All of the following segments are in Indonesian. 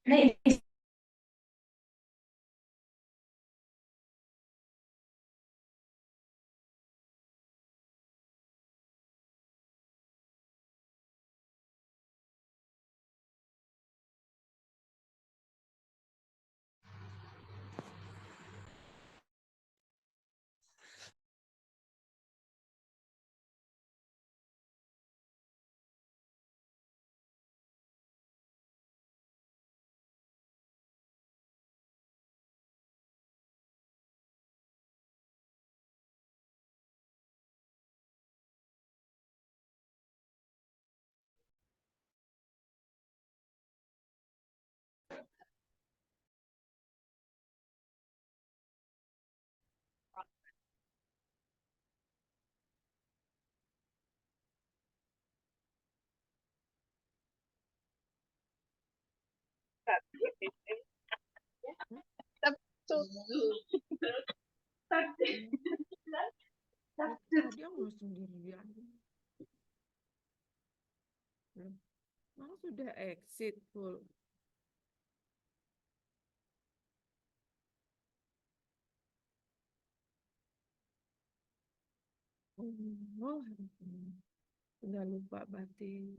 Nah, ini Tadi aku sendirian. Malah sudah exit full. Oh, udah lupa berarti.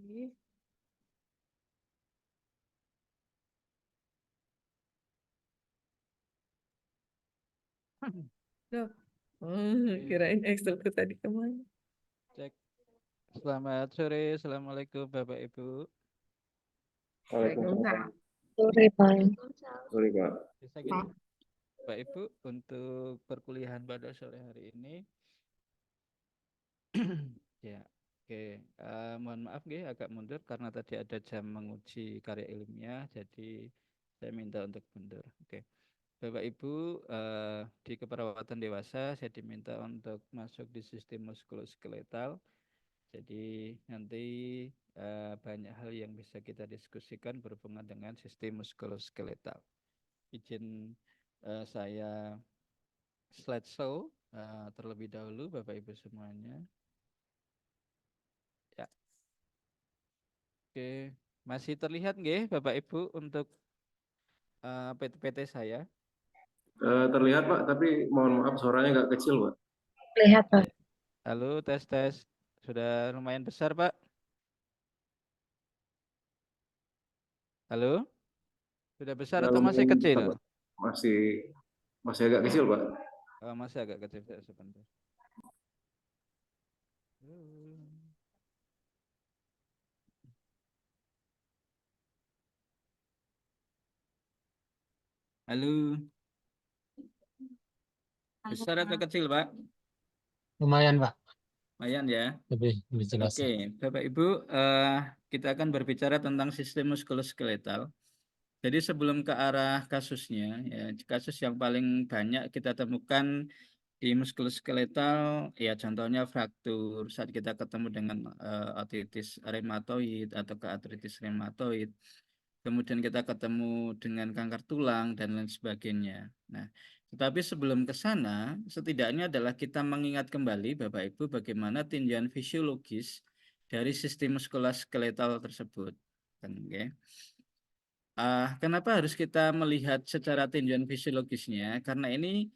Loh, kirain Excelku tadi kemana? Cek. Selamat sore, Assalamualaikum Bapak Ibu. Waalaikumsalam. Sore, Pak. Sorry, Pak. Bisa gini, Bapak Ibu, untuk perkuliahan pada sore hari ini, ya, oke. Mohon maaf, agak mundur karena tadi ada jam menguji karya ilmiah, jadi saya minta untuk mundur. Oke, Bapak Ibu, di keperawatan dewasa saya diminta untuk masuk di sistem muskuloskeletal. Jadi nanti banyak hal yang bisa kita diskusikan berhubungan dengan sistem muskuloskeletal. Izin saya slideshow terlebih dahulu Bapak Ibu semuanya. Ya. Oke, masih terlihat nggih Bapak Ibu untuk PT saya? Terlihat, Pak, tapi mohon maaf suaranya agak kecil, Pak. Lihat, Pak. Ya. Halo, tes. Sudah lumayan besar, Pak. Halo? Sudah besar atau masih Lumayan besar, kecil? Pak. Masih agak kecil, Pak. Masih agak kecil sebentar. Halo? Besar atau kecil, Pak? Lumayan, Pak. Lumayan ya. Lebih jelas. Oke, Bapak Ibu, kita akan berbicara tentang sistem muskuloskeletal. Jadi sebelum ke arah kasusnya, ya, kasus yang paling banyak kita temukan di muskuloskeletal, ya contohnya fraktur saat kita ketemu dengan artritis reumatoid atau artritis reumatoid. Kemudian kita ketemu dengan kanker tulang dan lain sebagainya. Nah, tetapi sebelum ke sana, setidaknya adalah kita mengingat kembali Bapak Ibu bagaimana tinjauan fisiologis dari sistem muskuloskeletal tersebut. Oke. Kenapa harus kita melihat secara tinjauan fisiologisnya? Karena ini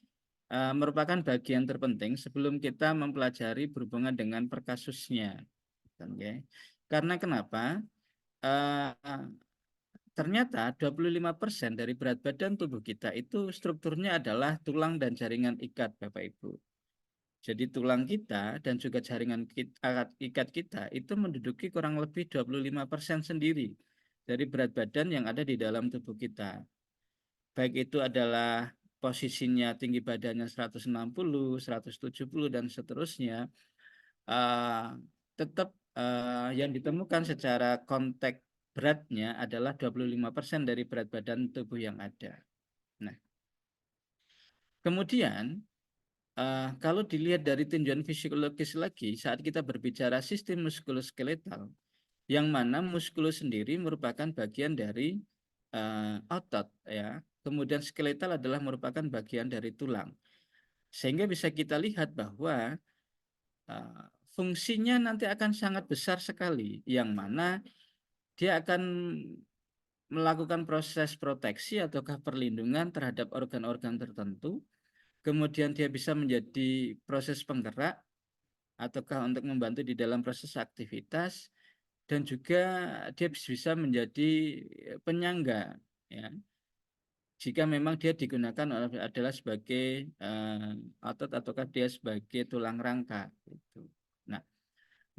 merupakan bagian terpenting sebelum kita mempelajari berhubungan dengan perkasusnya. Oke. Karena kenapa? Uh, Ternyata 25% dari berat badan tubuh kita itu strukturnya adalah tulang dan jaringan ikat, Bapak Ibu. Jadi tulang kita dan juga jaringan ikat kita itu menduduki kurang lebih 25% sendiri dari berat badan yang ada di dalam tubuh kita. Baik itu adalah posisinya tinggi badannya 160, 170 dan seterusnya, uh, tetap yang ditemukan secara kontak beratnya adalah 25% dari berat badan tubuh yang ada. Nah, kemudian kalau dilihat dari tinjauan fisiologis lagi, saat kita berbicara sistem muskuloskeletal, yang mana muskulus sendiri merupakan bagian dari otot, ya. Kemudian skeletal adalah merupakan bagian dari tulang. Sehingga bisa kita lihat bahwa fungsinya nanti akan sangat besar sekali, yang mana dia akan melakukan proses proteksi ataukah perlindungan terhadap organ-organ tertentu, kemudian dia bisa menjadi proses penggerak ataukah untuk membantu di dalam proses aktivitas, dan juga dia bisa menjadi penyangga, ya, jika memang dia digunakan adalah sebagai otot ataukah dia sebagai tulang rangka gitu. Nah,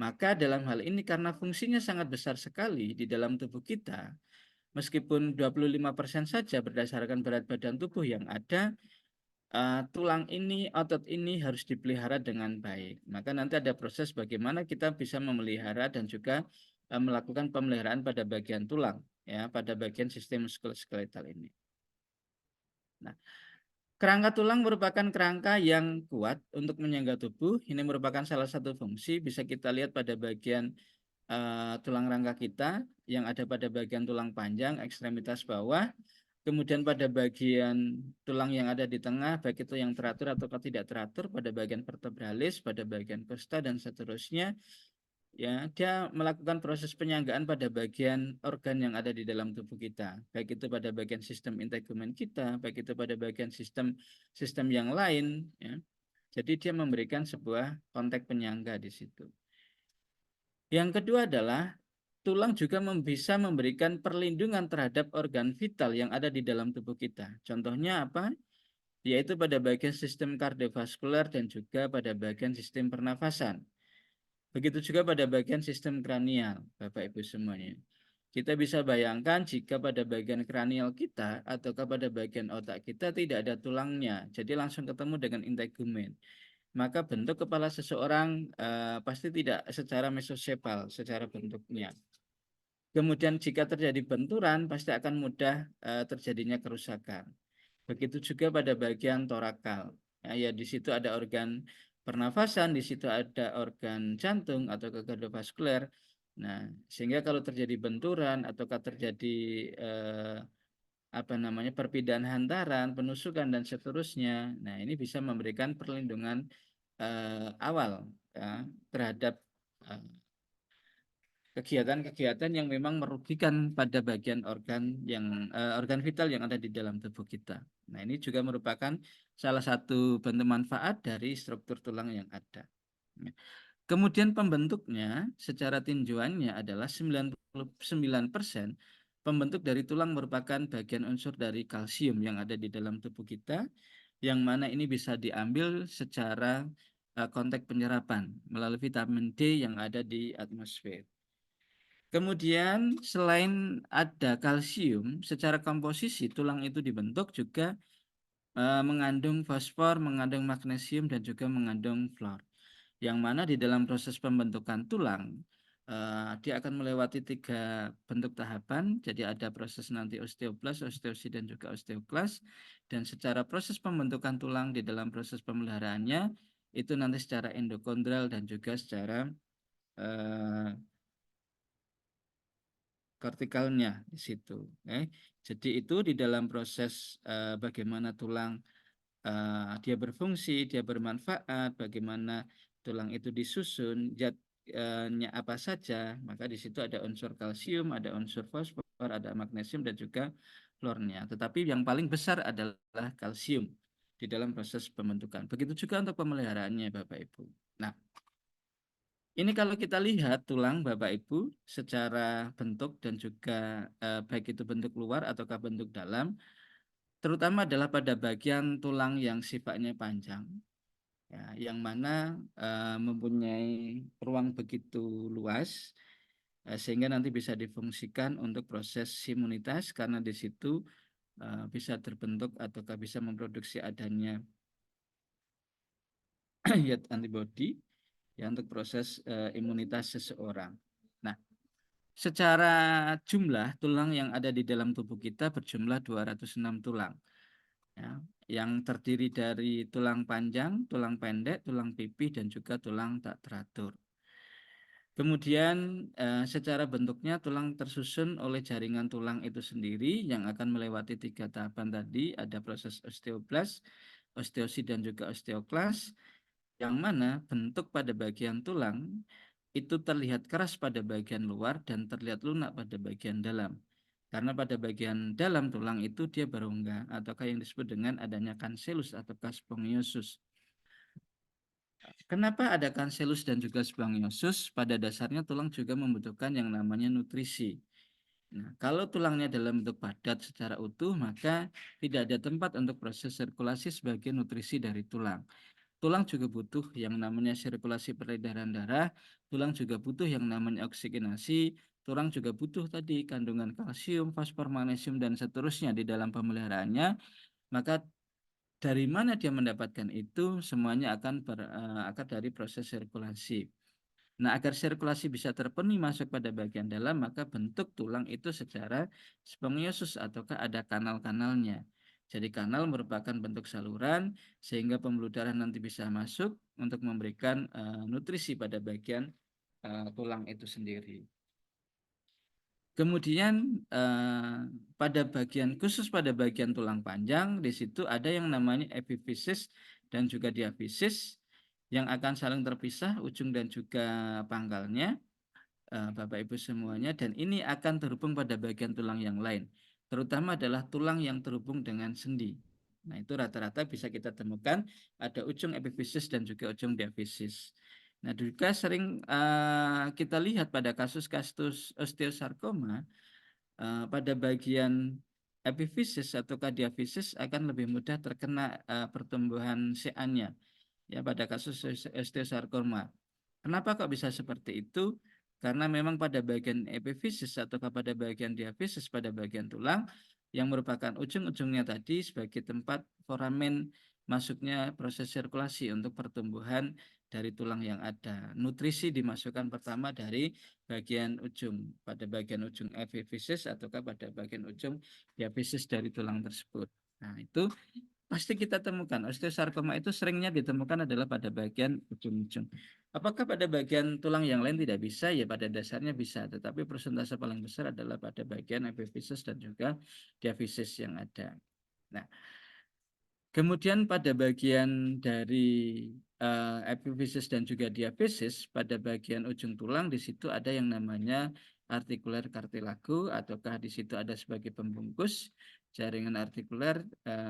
maka dalam hal ini karena fungsinya sangat besar sekali di dalam tubuh kita, meskipun 25% saja berdasarkan berat badan tubuh yang ada, tulang ini, otot ini harus dipelihara dengan baik. Maka nanti ada proses bagaimana kita bisa memelihara dan juga melakukan pemeliharaan pada bagian tulang, ya, pada bagian sistem muskuloskeletal ini. Nah, kerangka tulang merupakan kerangka yang kuat untuk menyangga tubuh. Ini merupakan salah satu fungsi. Bisa kita lihat pada bagian tulang rangka kita yang ada pada bagian tulang panjang, ekstremitas bawah. Kemudian pada bagian tulang yang ada di tengah, baik itu yang teratur atau tidak teratur, pada bagian vertebralis, pada bagian costa, dan seterusnya. Ya, dia melakukan proses penyanggaan pada bagian organ yang ada di dalam tubuh kita, baik itu pada bagian sistem integumen kita, baik itu pada bagian sistem yang lain, ya. Jadi dia memberikan sebuah konteks penyangga di situ. Yang kedua adalah tulang juga bisa memberikan perlindungan terhadap organ vital yang ada di dalam tubuh kita. Contohnya apa? Yaitu pada bagian sistem kardiovaskular dan juga pada bagian sistem pernafasan. Begitu juga pada bagian sistem kranial, Bapak Ibu semuanya. Kita bisa bayangkan jika pada bagian kranial kita ataukah pada bagian otak kita tidak ada tulangnya, jadi langsung ketemu dengan integumen. Maka bentuk kepala seseorang pasti tidak secara mesosepal, secara bentuknya. Kemudian jika terjadi benturan, pasti akan mudah terjadinya kerusakan. Begitu juga pada bagian torakal. Ya, di situ ada organ pernafasan, di situ ada organ jantung atau kardiovaskuler. Nah, sehingga kalau terjadi benturan ataukah terjadi perpindahan hantaran, penusukan dan seterusnya. Nah, ini bisa memberikan perlindungan awal, ya, terhadap kegiatan-kegiatan yang memang merugikan pada bagian organ vital yang ada di dalam tubuh kita. Nah, ini juga merupakan salah satu bentuk manfaat dari struktur tulang yang ada. Kemudian pembentuknya secara tinjauannya adalah 99% pembentuk dari tulang merupakan bagian unsur dari kalsium yang ada di dalam tubuh kita, yang mana ini bisa diambil secara konteks penyerapan melalui vitamin D yang ada di atmosfer. Kemudian selain ada kalsium, secara komposisi tulang itu dibentuk juga mengandung fosfor, mengandung magnesium, dan juga mengandung fluor. Yang mana di dalam proses pembentukan tulang, dia akan melewati 3 bentuk tahapan. Jadi ada proses nanti osteoblas, osteosit, dan juga osteoklas. Dan secara proses pembentukan tulang di dalam proses pemeliharaannya, itu nanti secara endokondral dan juga secara vertikalnya di situ. Jadi itu di dalam proses bagaimana tulang dia berfungsi, dia bermanfaat, bagaimana tulang itu disusun, zatnya apa saja. Maka di situ ada unsur kalsium, ada unsur fosfor, ada magnesium, dan juga fluornya. Tetapi yang paling besar adalah kalsium di dalam proses pembentukan. Begitu juga untuk pemeliharaannya, Bapak Ibu. Nah, ini kalau kita lihat tulang Bapak Ibu secara bentuk dan juga baik itu bentuk luar ataukah bentuk dalam, terutama adalah pada bagian tulang yang sifatnya panjang, ya, yang mana mempunyai ruang begitu luas sehingga nanti bisa difungsikan untuk proses imunitas karena di situ bisa terbentuk ataukah bisa memproduksi adanya yaitu antibody, ya, untuk proses imunitas seseorang. Nah, secara jumlah tulang yang ada di dalam tubuh kita berjumlah 206 tulang, ya, yang terdiri dari tulang panjang, tulang pendek, tulang pipih, dan juga tulang tak teratur. Kemudian secara bentuknya tulang tersusun oleh jaringan tulang itu sendiri yang akan melewati 3 tahapan tadi. Ada proses osteoblas, osteosit, dan juga osteoklas, yang mana bentuk pada bagian tulang itu terlihat keras pada bagian luar dan terlihat lunak pada bagian dalam. Karena pada bagian dalam tulang itu dia berongga ataukah yang disebut dengan adanya cancellus ataukah spongiossus. Kenapa ada cancellus dan juga spongiossus? Pada dasarnya tulang juga membutuhkan yang namanya nutrisi. Nah, kalau tulangnya dalam bentuk padat secara utuh, maka tidak ada tempat untuk proses sirkulasi sebagai nutrisi dari tulang. Tulang juga butuh yang namanya sirkulasi peredaran darah, tulang juga butuh yang namanya oksigenasi, tulang juga butuh tadi kandungan kalsium, fosfor, magnesium, dan seterusnya di dalam pemeliharaannya. Maka dari mana dia mendapatkan itu? Semuanya akan berakar dari proses sirkulasi. Nah, agar sirkulasi bisa terpenuhi masuk pada bagian dalam, maka bentuk tulang itu secara spongiossus ataukah ada kanal-kanalnya. Jadi kanal merupakan bentuk saluran sehingga pembuluh darah nanti bisa masuk untuk memberikan nutrisi pada bagian tulang itu sendiri. Kemudian pada bagian khusus pada bagian tulang panjang di situ ada yang namanya epifisis dan juga diafisis yang akan saling terpisah ujung dan juga pangkalnya Bapak Ibu semuanya, dan ini akan terhubung pada bagian tulang yang lain, terutama adalah tulang yang terhubung dengan sendi. Nah, itu rata-rata bisa kita temukan ada ujung epifisis dan juga ujung diafisis. Nah, juga sering kita lihat pada kasus-kasus osteosarkoma pada bagian epifisis atau diafisis akan lebih mudah terkena pertumbuhan CA-nya ya pada kasus osteosarkoma. Kenapa kok bisa seperti itu? Karena memang pada bagian epifisis atau pada bagian diafisis pada bagian tulang yang merupakan ujung-ujungnya tadi sebagai tempat foramen masuknya proses sirkulasi untuk pertumbuhan dari tulang yang ada. Nutrisi dimasukkan pertama dari bagian ujung, pada bagian ujung epifisis ataukah pada bagian ujung diafisis dari tulang tersebut. Nah, itu pasti kita temukan osteosarkoma itu seringnya ditemukan adalah pada bagian ujung-ujung. Apakah pada bagian tulang yang lain tidak bisa? Ya pada dasarnya bisa, tetapi persentase paling besar adalah pada bagian epifisis dan juga diafisis yang ada. Nah, kemudian pada bagian dari epifisis dan juga diafisis, pada bagian ujung tulang di situ ada yang namanya artikuler kartilago ataukah di situ ada sebagai pembungkus. Jaringan artikuler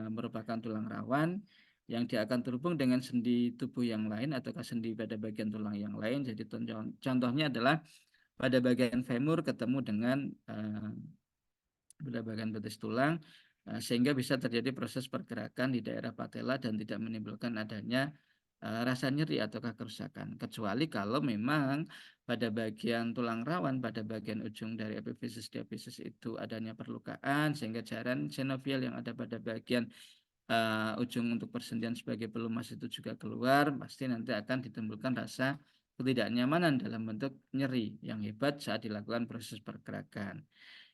merupakan tulang rawan yang dia akan terhubung dengan sendi tubuh yang lain ataukah sendi pada bagian tulang yang lain. Jadi contohnya adalah pada bagian femur ketemu dengan pada bagian betis tulang sehingga bisa terjadi proses pergerakan di daerah patella dan tidak menimbulkan adanya rasa nyeri atau kerusakan, kecuali kalau memang pada bagian tulang rawan pada bagian ujung dari epifisis diafisis itu adanya perlukaan sehingga cairan sinovial yang ada pada bagian ujung untuk persendian sebagai pelumas itu juga keluar, pasti nanti akan ditimbulkan rasa ketidaknyamanan dalam bentuk nyeri yang hebat saat dilakukan proses pergerakan.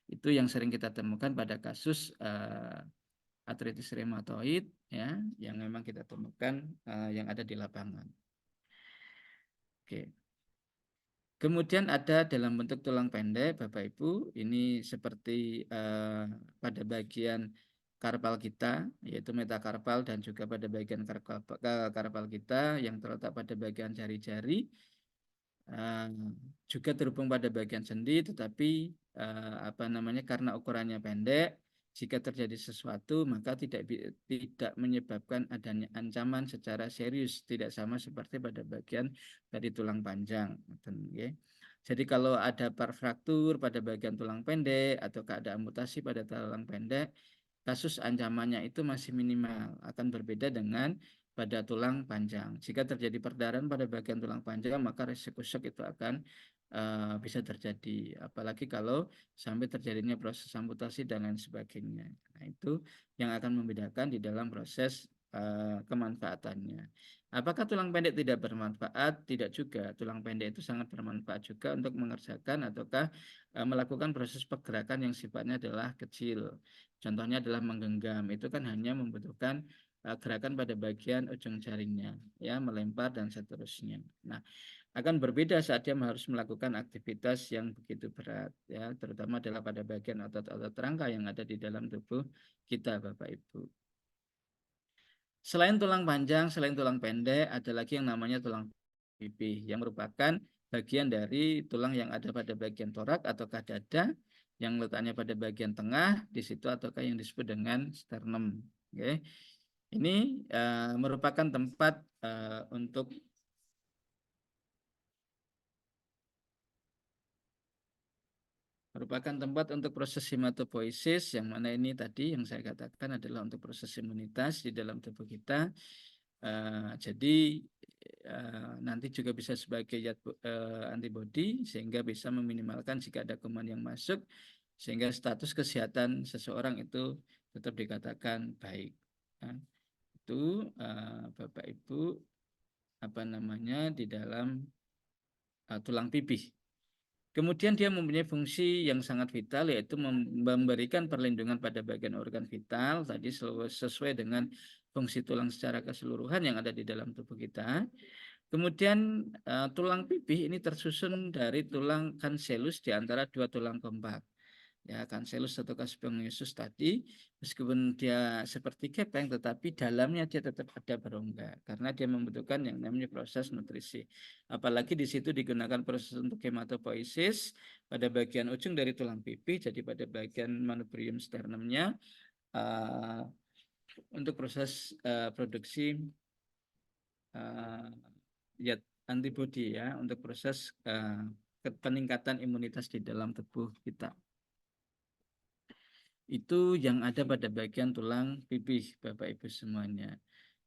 Itu yang sering kita temukan pada kasus artritis reumatoid ya, yang memang kita temukan yang ada di lapangan. Oke. Kemudian ada dalam bentuk tulang pendek, Bapak Ibu, ini seperti pada bagian karpal kita, yaitu metakarpal dan juga pada bagian karpal kita yang terletak pada bagian jari-jari, juga terhubung pada bagian sendi, tetapi karena ukurannya pendek, jika terjadi sesuatu maka tidak menyebabkan adanya ancaman secara serius, tidak sama seperti pada bagian dari tulang panjang. Jadi kalau ada fraktur pada bagian tulang pendek atau ada amputasi pada tulang pendek, kasus ancamannya itu masih minimal, akan berbeda dengan pada tulang panjang. Jika terjadi perdarahan pada bagian tulang panjang, maka resiko shock itu akan bisa terjadi, apalagi kalau sampai terjadinya proses amputasi dan lain sebagainya. Nah, itu yang akan membedakan di dalam proses kemanfaatannya. Apakah tulang pendek tidak bermanfaat? Tidak juga. Tulang pendek itu sangat bermanfaat juga untuk mengerjakan ataukah melakukan proses pergerakan yang sifatnya adalah kecil. Contohnya adalah menggenggam. Itu kan hanya membutuhkan gerakan pada bagian ujung jaringnya, ya, melempar dan seterusnya. Nah, akan berbeda saat dia harus melakukan aktivitas yang begitu berat, ya, terutama adalah pada bagian otot-otot rangka yang ada di dalam tubuh kita, Bapak Ibu. Selain tulang panjang, selain tulang pendek, ada lagi yang namanya tulang pipih yang merupakan bagian dari tulang yang ada pada bagian torak ataukah dada yang letaknya pada bagian tengah di situ ataukah yang disebut dengan sternum. Oke. Ini merupakan tempat untuk proses hematopoiesis, yang mana ini tadi yang saya katakan adalah untuk proses imunitas di dalam tubuh kita. Jadi nanti juga bisa sebagai antibodi sehingga bisa meminimalkan jika ada kuman yang masuk, sehingga status kesehatan seseorang itu tetap dikatakan baik. Nah, itu Bapak Ibu di dalam tulang pipih. Kemudian dia mempunyai fungsi yang sangat vital, yaitu memberikan perlindungan pada bagian organ vital tadi sesuai dengan fungsi tulang secara keseluruhan yang ada di dalam tubuh kita. Kemudian tulang pipih ini tersusun dari tulang cancellus di antara dua tulang kompak. Ya, cancellus atau spongiosum tadi, meskipun dia seperti gepeng, tetapi dalamnya dia tetap ada berongga karena dia membutuhkan yang namanya proses nutrisi. Apalagi di situ digunakan proses untuk hematopoiesis pada bagian ujung dari tulang pipih, jadi pada bagian manubrium sternumnya untuk proses produksi antibodi ya, untuk proses peningkatan imunitas di dalam tubuh kita. Itu yang ada pada bagian tulang pipih, Bapak Ibu semuanya.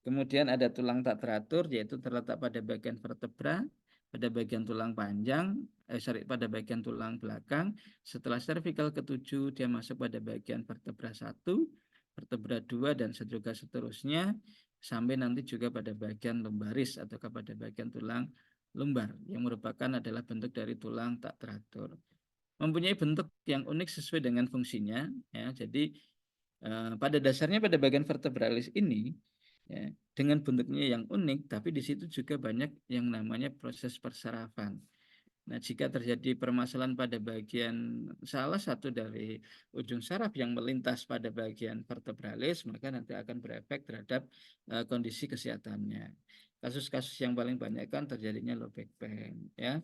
Kemudian ada tulang tak teratur, yaitu terletak pada bagian vertebra, pada bagian tulang panjang, pada bagian tulang belakang. Setelah cervical ke-7, dia masuk pada bagian vertebra 1, vertebra 2, dan juga seterusnya, sampai nanti juga pada bagian lumbaris atau pada bagian tulang lumbar, yang merupakan adalah bentuk dari tulang tak teratur. Mempunyai bentuk yang unik sesuai dengan fungsinya, ya. Jadi pada dasarnya pada bagian vertebralis ini, ya, dengan bentuknya yang unik, tapi di situ juga banyak yang namanya proses persarafan. Nah, jika terjadi permasalahan pada bagian salah satu dari ujung saraf yang melintas pada bagian vertebralis, maka nanti akan berefek terhadap kondisi kesehatannya. Kasus-kasus yang paling banyak kan terjadinya low back pain, ya.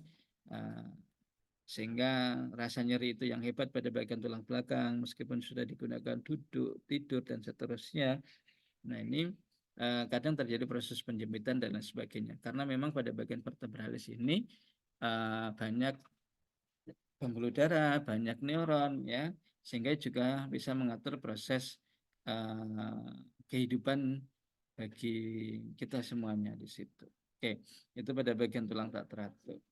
Sehingga rasa nyeri itu yang hebat pada bagian tulang belakang meskipun sudah digunakan duduk, tidur, dan seterusnya. Nah, ini kadang terjadi proses penjempitan dan lain sebagainya karena memang pada bagian vertebralis ini banyak pembuluh darah, banyak neuron, ya, sehingga juga bisa mengatur proses kehidupan bagi kita semuanya di situ. Oke, itu pada bagian tulang tak teratur.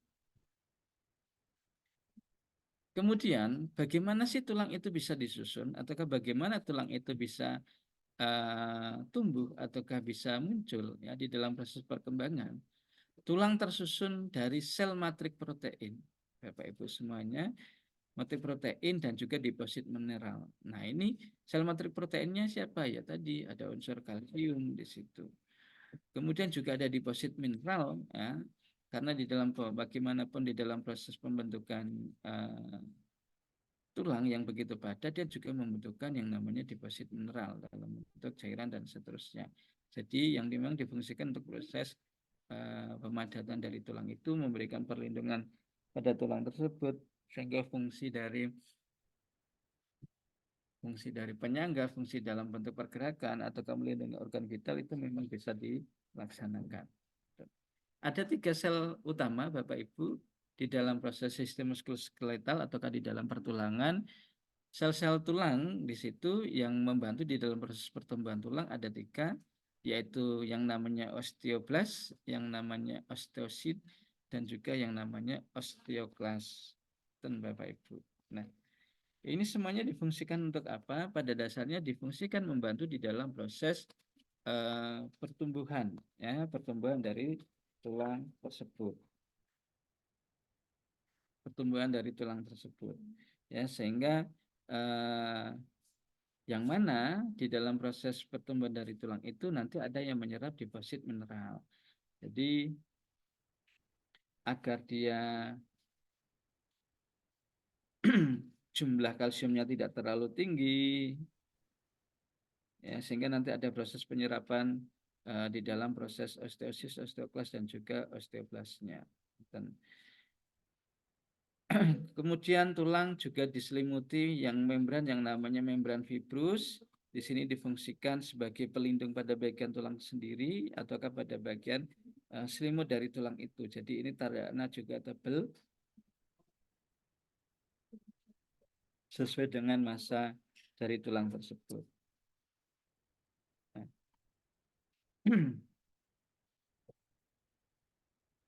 Kemudian, bagaimana sih tulang itu bisa disusun, ataukah bagaimana tulang itu bisa tumbuh, ataukah bisa muncul ya di dalam proses perkembangan? Tulang tersusun dari sel matrik protein, Bapak Ibu semuanya, matrik protein dan juga deposit mineral. Nah, ini sel matrik proteinnya siapa ya? Tadi ada unsur kalsium di situ. Kemudian juga ada deposit mineral, ya, karena di dalam bagaimanapun di dalam proses pembentukan tulang yang begitu padat, dia juga membutuhkan yang namanya deposit mineral dalam bentuk cairan dan seterusnya. Jadi yang memang difungsikan untuk proses pemadatan dari tulang itu memberikan perlindungan pada tulang tersebut, sehingga fungsi dari penyangga, fungsi dalam bentuk pergerakan atau melindungi organ vital itu memang bisa dilaksanakan. Ada 3 sel utama, Bapak Ibu, di dalam proses sistem muskuloskeletal ataukah di dalam pertulangan. Sel-sel tulang di situ yang membantu di dalam proses pertumbuhan tulang ada 3, yaitu yang namanya osteoblast, yang namanya osteosit, dan juga yang namanya osteoklas. Dan Bapak Ibu. Nah, ini semuanya difungsikan untuk apa? Pada dasarnya difungsikan membantu di dalam proses pertumbuhan, ya, pertumbuhan dari tulang tersebut. Pertumbuhan dari tulang tersebut, ya, sehingga yang mana di dalam proses pertumbuhan dari tulang itu nanti ada yang menyerap deposit mineral. Jadi agar dia jumlah kalsiumnya tidak terlalu tinggi, ya, sehingga nanti ada proses penyerapan di dalam proses osteosis, osteoklas, dan juga osteoblastnya. Dan Kemudian tulang juga diselimuti yang membran yang namanya membran fibrus. Di sini difungsikan sebagai pelindung pada bagian tulang sendiri ataukah pada bagian selimut dari tulang itu. Jadi ini karena juga tebal sesuai dengan massa dari tulang tersebut. Nah.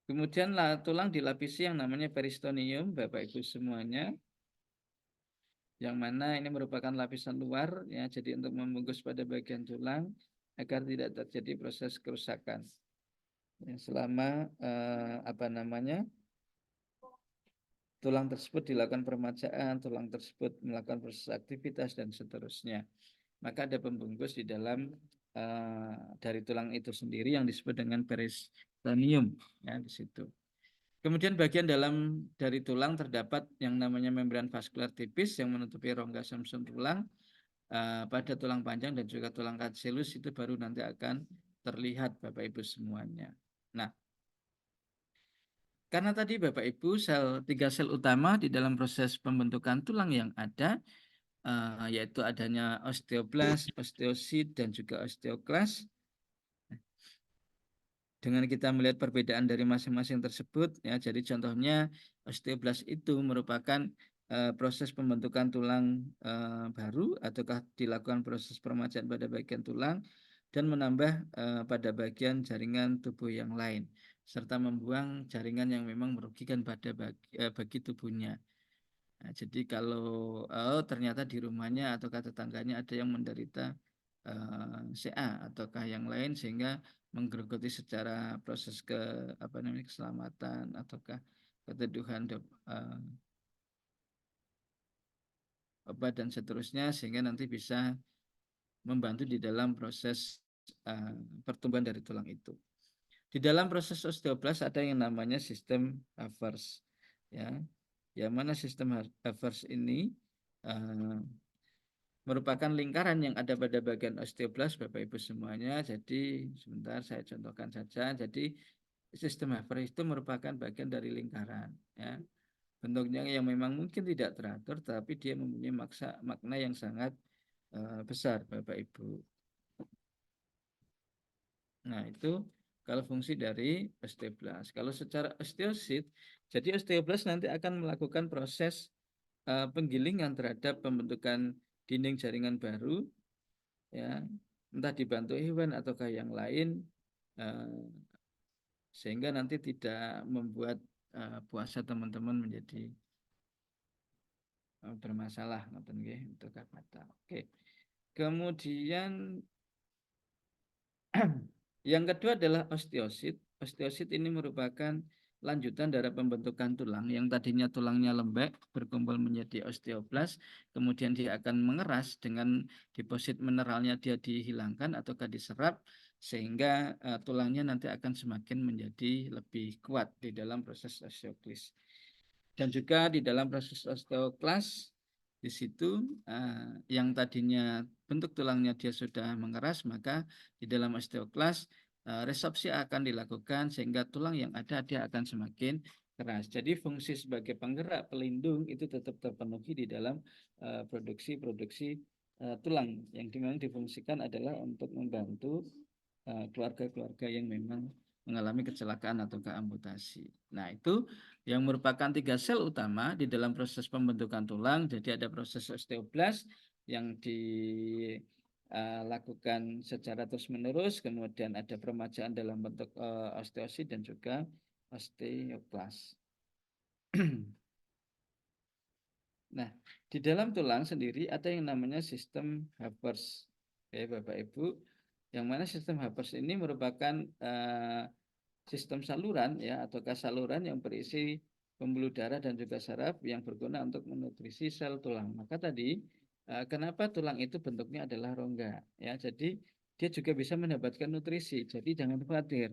Kemudian tulang dilapisi yang namanya peristonium, Bapak Ibu semuanya, yang mana ini merupakan lapisan luar, ya, jadi untuk membungkus pada bagian tulang agar tidak terjadi proses kerusakan. Ya, selama tulang tersebut dilakukan peremajaan, tulang tersebut melakukan proses aktivitas dan seterusnya. Maka ada pembungkus di dalam dari tulang itu sendiri yang disebut dengan peristonium, ya, di situ. Kemudian bagian dalam dari tulang terdapat yang namanya membran vaskular tipis yang menutupi rongga sumsum tulang. Pada tulang panjang dan juga tulang cancellus itu baru nanti akan terlihat Bapak Ibu semuanya. Nah, karena tadi Bapak Ibu tiga sel utama di dalam proses pembentukan tulang yang ada, yaitu adanya osteoblast, osteosit, dan juga osteoklas. Dengan kita melihat perbedaan dari masing-masing tersebut, ya, jadi contohnya osteoblast itu merupakan proses pembentukan tulang baru ataukah dilakukan proses peremajaan pada bagian tulang dan menambah pada bagian jaringan tubuh yang lain serta membuang jaringan yang memang merugikan pada bagi tubuhnya. Nah, jadi kalau ternyata di rumahnya ataukah tetangganya ada yang menderita CA ataukah yang lain sehingga menggerogoti secara proses keselamatan ataukah keteduhan obat dan seterusnya sehingga nanti bisa membantu di dalam proses pertumbuhan dari tulang itu. Di dalam proses osteoblast ada yang namanya sistem Havertz, ya, yang mana sistem Havertz ini merupakan lingkaran yang ada pada bagian osteoblast Bapak Ibu semuanya. Jadi sebentar saya contohkan saja. Jadi sistem Havertz itu merupakan bagian dari lingkaran, ya. Bentuknya yang memang mungkin tidak teratur tapi dia mempunyai makna yang sangat besar Bapak Ibu. Nah, itu kalau fungsi dari osteoblast. Kalau secara osteosit, jadi osteoblast nanti akan melakukan proses penggilingan terhadap pembentukan dinding jaringan baru, ya, entah dibantu hewan ataukah yang lain, sehingga nanti tidak membuat puasa teman-teman menjadi bermasalah, untuk kata. Oke. Kemudian yang kedua adalah osteosit. Osteosit ini merupakan lanjutan dari pembentukan tulang yang tadinya tulangnya lembek berkumpul menjadi osteoblast, kemudian dia akan mengeras dengan deposit mineralnya dia dihilangkan ataukah diserap sehingga tulangnya nanti akan semakin menjadi lebih kuat di dalam proses osteoklis. Dan juga di dalam proses osteoklas di situ yang tadinya bentuk tulangnya dia sudah mengeras, maka di dalam osteoklas resorpsi akan dilakukan sehingga tulang yang ada dia akan semakin keras. Jadi fungsi sebagai penggerak pelindung itu tetap terpenuhi di dalam produksi tulang yang memang difungsikan adalah untuk membantu keluarga-keluarga yang memang mengalami kecelakaan atau keamputasi. Nah, itu yang merupakan tiga sel utama di dalam proses pembentukan tulang. Jadi ada proses osteoblast yang dilakukan secara terus-menerus, kemudian ada peremajaan dalam bentuk osteosit dan juga osteoklas. Nah, di dalam tulang sendiri ada yang namanya sistem Havertz. Oke, Bapak Ibu, yang mana sistem Havertz ini merupakan sistem saluran, ya, ataukah saluran yang berisi pembuluh darah dan juga saraf yang berguna untuk menutrisi sel tulang. Maka tadi kenapa tulang itu bentuknya adalah rongga, ya. Jadi dia juga bisa mendapatkan nutrisi. Jadi jangan khawatir,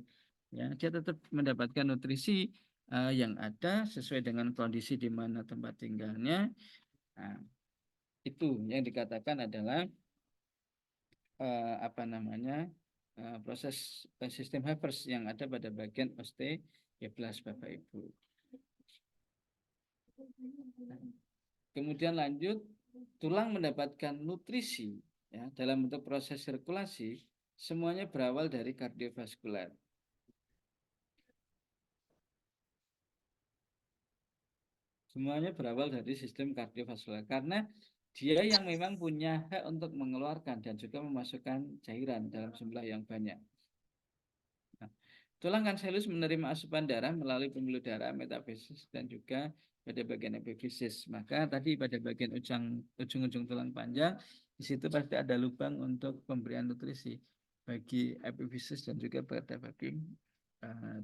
ya. Dia tetap mendapatkan nutrisi yang ada sesuai dengan kondisi di mana tempat tinggalnya. Nah, itu yang dikatakan adalah proses sistem Havertz yang ada pada bagian osteoblast Bapak Ibu. Kemudian lanjut, tulang mendapatkan nutrisi ya dalam bentuk proses sirkulasi, semuanya berawal dari kardiovaskular. Semuanya berawal dari sistem kardiovaskular karena dia yang memang punya hak untuk mengeluarkan dan juga memasukkan cairan dalam jumlah yang banyak. Nah, tulang cancellus menerima asupan darah melalui pembuluh darah, metafisis, dan juga pada bagian epifisis. Maka tadi pada bagian ujung-ujung tulang panjang, di situ pasti ada lubang untuk pemberian nutrisi bagi epifisis dan juga pada bagian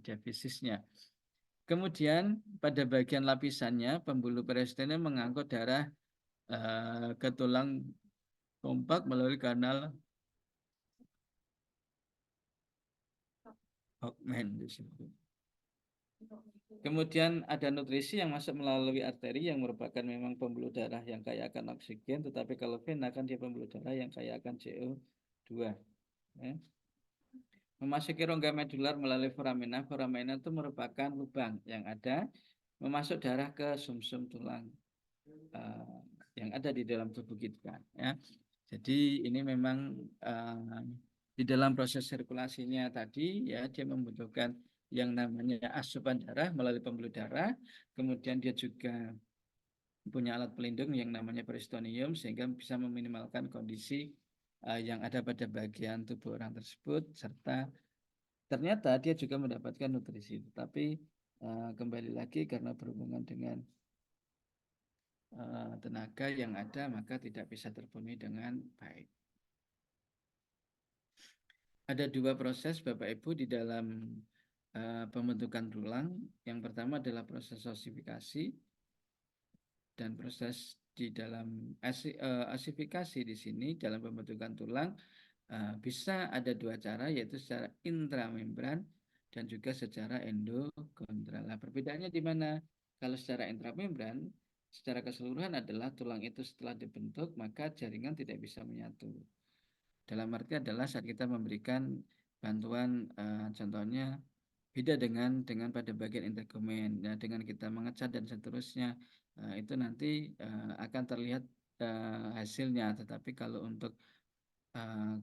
diafisisnya. Kemudian pada bagian lapisannya, pembuluh periosteum mengangkut darah ke tulang kompak melalui kanal Hoffman di situ. Kemudian ada nutrisi yang masuk melalui arteri yang merupakan memang pembuluh darah yang kaya akan oksigen, tetapi kalau vena kan dia pembuluh darah yang kaya akan CO2. Ya. Memasuki rongga medular melalui foramina. Foramina itu merupakan lubang yang ada memasuk darah ke sumsum tulang yang ada di dalam tubuh kita. Ya. Jadi ini memang di dalam proses sirkulasinya tadi ya dia membutuhkan yang namanya asupan darah melalui pembuluh darah, kemudian dia juga punya alat pelindung yang namanya peristonium sehingga bisa meminimalkan kondisi yang ada pada bagian tubuh orang tersebut, serta ternyata dia juga mendapatkan nutrisi, tapi kembali lagi karena berhubungan dengan tenaga yang ada maka tidak bisa terpenuhi dengan baik. Ada dua proses Bapak Ibu di dalam pembentukan tulang. Yang pertama adalah proses osifikasi dan proses di dalam osifikasi di sini dalam pembentukan tulang bisa ada dua cara, yaitu secara intramembran dan juga secara endokontral. Nah, perbedaannya di mana? Kalau secara intramembran, secara keseluruhan adalah tulang itu setelah dibentuk maka jaringan tidak bisa menyatu. Dalam arti adalah saat kita memberikan bantuan, contohnya beda dengan pada bagian integumen. Nah, dengan kita mengecat dan seterusnya, itu nanti akan terlihat hasilnya. Tetapi kalau untuk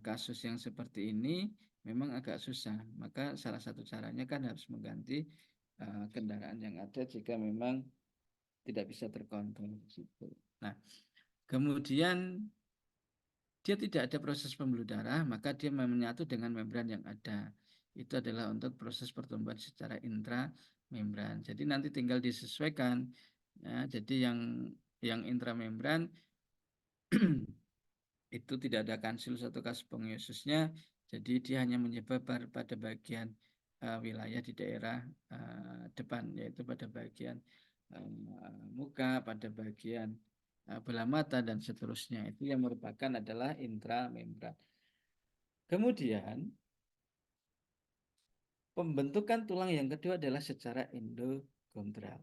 kasus yang seperti ini memang agak susah. Maka salah satu caranya kan harus mengganti kendaraan yang ada jika memang tidak bisa terkontrol. Nah, kemudian dia tidak ada proses pembuluh darah, maka dia menyatu dengan membran yang ada. Itu adalah untuk proses pertumbuhan secara intramembran. Jadi nanti tinggal disesuaikan. Ya, jadi yang intramembran itu tidak ada kansilus atau spongiosisnya, jadi dia hanya menyebar pada bagian wilayah di daerah depan, yaitu pada bagian muka, pada bagian bola mata dan seterusnya. Itu yang merupakan adalah intramembran. Kemudian pembentukan tulang yang kedua adalah secara endokontral.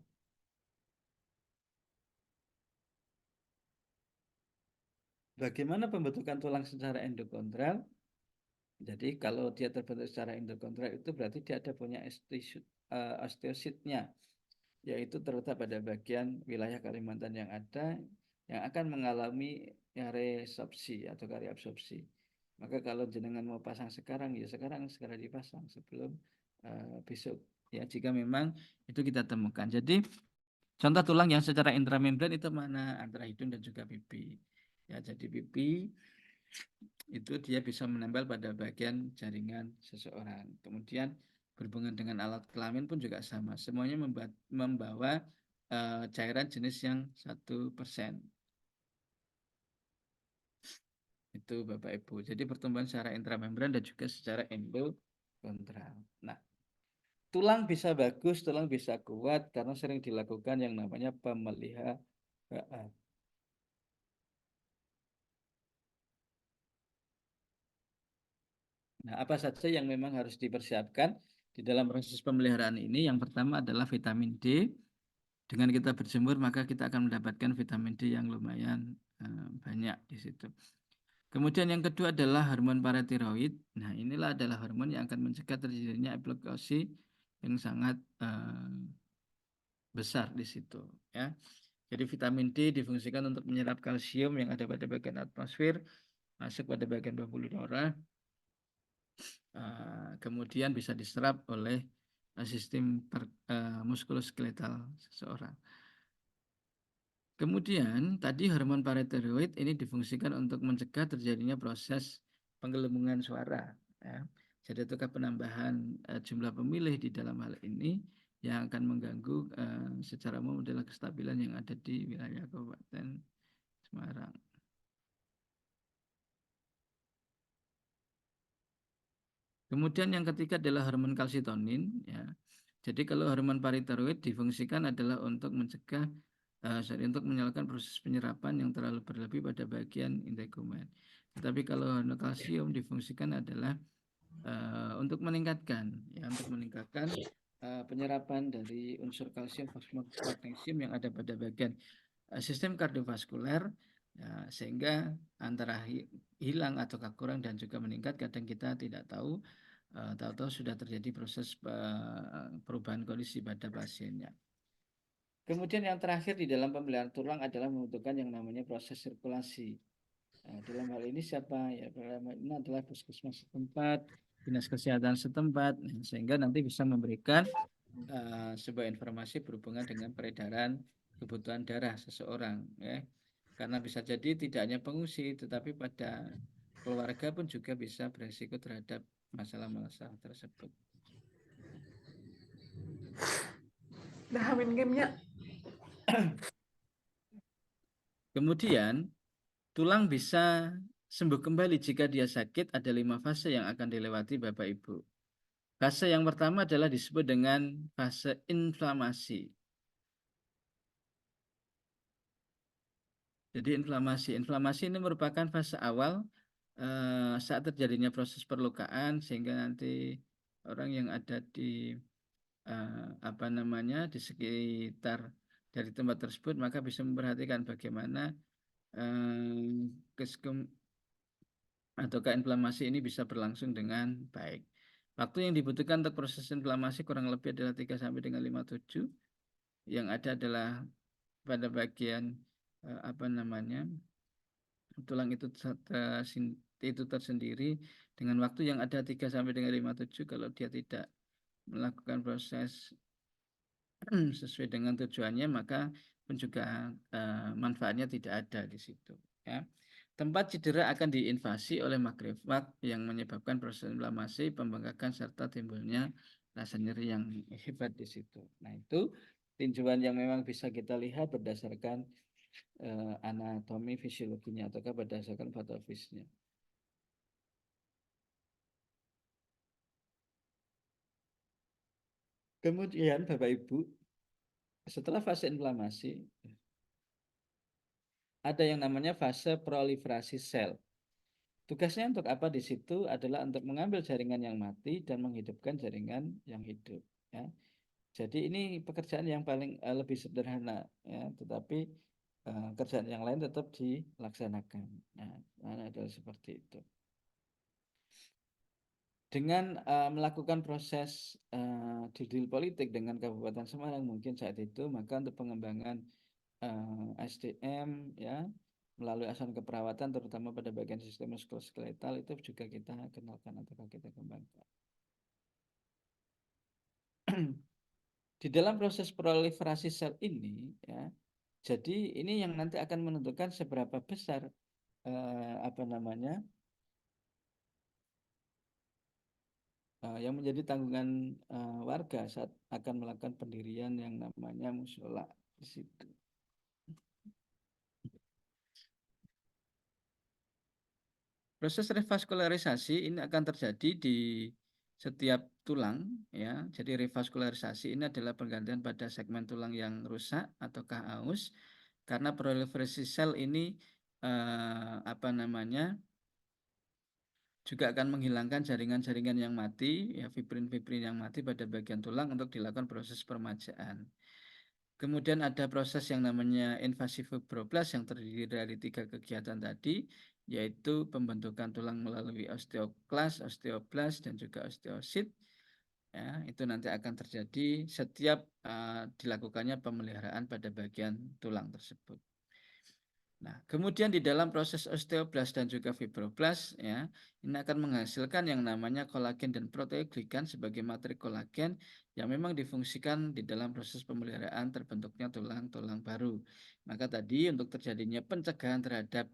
Bagaimana pembentukan tulang secara endokontral? Jadi kalau dia terbentuk secara endokontral itu berarti dia ada punya osteositnya, yaitu terletak pada bagian wilayah Kalimantan yang ada yang akan mengalami resorpsi atau kariabsorpsi. Maka kalau jenengan mau pasang sekarang ya sekarang segera dipasang sebelum besok ya jika memang itu kita temukan. Jadi contoh tulang yang secara intramembran itu mana? Antara hidung dan juga pipi. Ya, jadi pipi itu dia bisa menempel pada bagian jaringan seseorang. Kemudian berhubungan dengan alat kelamin pun juga sama. Semuanya membawa cairan jenis yang 1%. Itu Bapak Ibu. Jadi pertumbuhan secara intramembran dan juga secara endokontral. Nah, tulang bisa bagus, tulang bisa kuat karena sering dilakukan yang namanya pemeliharaan. Nah, apa saja yang memang harus dipersiapkan di dalam proses pemeliharaan ini? Yang pertama adalah vitamin D. Dengan kita berjemur, maka kita akan mendapatkan vitamin D yang lumayan banyak di situ. Kemudian yang kedua adalah hormon paratiroid. Nah, inilah adalah hormon yang akan mencegah terjadinya epilepsi yang sangat besar di situ. Ya. Jadi vitamin D difungsikan untuk menyerap kalsium yang ada pada bagian atmosfer, masuk pada bagian pembuluh darah, kemudian bisa diserap oleh sistem muskuloskeletal seseorang. Kemudian tadi hormon paratiroid ini difungsikan untuk mencegah terjadinya proses penggelembungan suara. Ya. Jadi itu penambahan jumlah pemilih di dalam hal ini yang akan mengganggu secara umum adalah kestabilan yang ada di wilayah Kabupaten Semarang. Kemudian yang ketiga adalah hormon kalsitonin. Ya. Jadi kalau hormon paratiroid difungsikan adalah untuk mencegah untuk menyalakan proses penyerapan yang terlalu berlebih pada bagian integumen. Tetapi kalau hormon kalsium difungsikan adalah untuk meningkatkan penyerapan dari unsur kalsium, fosfor, magnesium yang ada pada bagian sistem kardiovaskuler, ya, sehingga antara hilang atau kurang dan juga meningkat kadang kita tidak tahu, tahu-tahu sudah terjadi proses perubahan kondisi pada pasiennya. Kemudian yang terakhir di dalam pembelahan tulang adalah membutuhkan yang namanya proses sirkulasi. Nah, dalam hal ini siapa? Ya, dalam hal ini adalah puskesmas setempat, dinas kesehatan setempat, sehingga nanti bisa memberikan sebuah informasi berhubungan dengan peredaran kebutuhan darah seseorang. Ya. Karena bisa jadi tidak hanya pengungsi, tetapi pada keluarga pun juga bisa beresiko terhadap masalah-masalah tersebut. Dahamin gamenya. Kemudian tulang bisa sembuh kembali jika dia sakit. Ada 5 fase yang akan dilewati Bapak Ibu. Fase yang pertama adalah disebut dengan fase inflamasi. Jadi inflamasi ini merupakan fase awal saat terjadinya proses perlukaan, sehingga nanti orang yang ada di di sekitar dari tempat tersebut maka bisa memperhatikan bagaimana ataukah inflamasi ini bisa berlangsung dengan baik. Waktu yang dibutuhkan untuk proses inflamasi kurang lebih adalah 3 sampai dengan 5-7. Yang ada adalah pada bagian tulang itu tersendiri dengan waktu yang ada 3 sampai dengan 5-7. Kalau dia tidak melakukan proses sesuai dengan tujuannya, maka pun juga manfaatnya tidak ada di situ. Ya. Tempat cedera akan diinvasi oleh makrofag yang menyebabkan proses inflamasi, pembengkakan, serta timbulnya rasa nyeri yang hebat di situ. Nah, itu tinjauan yang memang bisa kita lihat berdasarkan anatomi fisiologinya ataukah berdasarkan patofisnya. Kemudian Bapak Ibu, setelah fase inflamasi, ada yang namanya fase proliferasi sel. Tugasnya untuk apa di situ adalah untuk mengambil jaringan yang mati dan menghidupkan jaringan yang hidup. Ya. Jadi ini pekerjaan yang paling lebih sederhana, ya, tetapi kerjaan yang lain tetap dilaksanakan. Nah, adalah seperti itu. Dengan melakukan proses deal politik dengan Kabupaten Semarang mungkin saat itu, maka untuk pengembangan SDM, ya, melalui asuhan keperawatan terutama pada bagian sistem muskuloskeletal itu juga kita kenalkan atau kita kembangkan. Di dalam proses proliferasi sel ini, ya, jadi ini yang nanti akan menentukan seberapa besar yang menjadi tanggungan warga saat akan melakukan pendirian yang namanya musyola di situ. Proses revaskularisasi ini akan terjadi di setiap tulang, ya. Jadi revaskularisasi ini adalah penggantian pada segmen tulang yang rusak ataukah aus, karena proliferasi sel ini juga akan menghilangkan jaringan-jaringan yang mati, ya, fibrin-fibrin yang mati pada bagian tulang untuk dilakukan proses permajaan. Kemudian ada proses yang namanya invasi fibroblast yang terdiri dari 3 kegiatan tadi, yaitu pembentukan tulang melalui osteoklas, osteoblast, dan juga osteosit. Ya, itu nanti akan terjadi setiap dilakukannya pemeliharaan pada bagian tulang tersebut. Nah, kemudian di dalam proses osteoblas dan juga fibroblast, ya, ini akan menghasilkan yang namanya kolagen dan proteoglikan sebagai materi kolagen yang memang difungsikan di dalam proses pemeliharaan terbentuknya tulang-tulang baru. Maka tadi untuk terjadinya pencegahan terhadap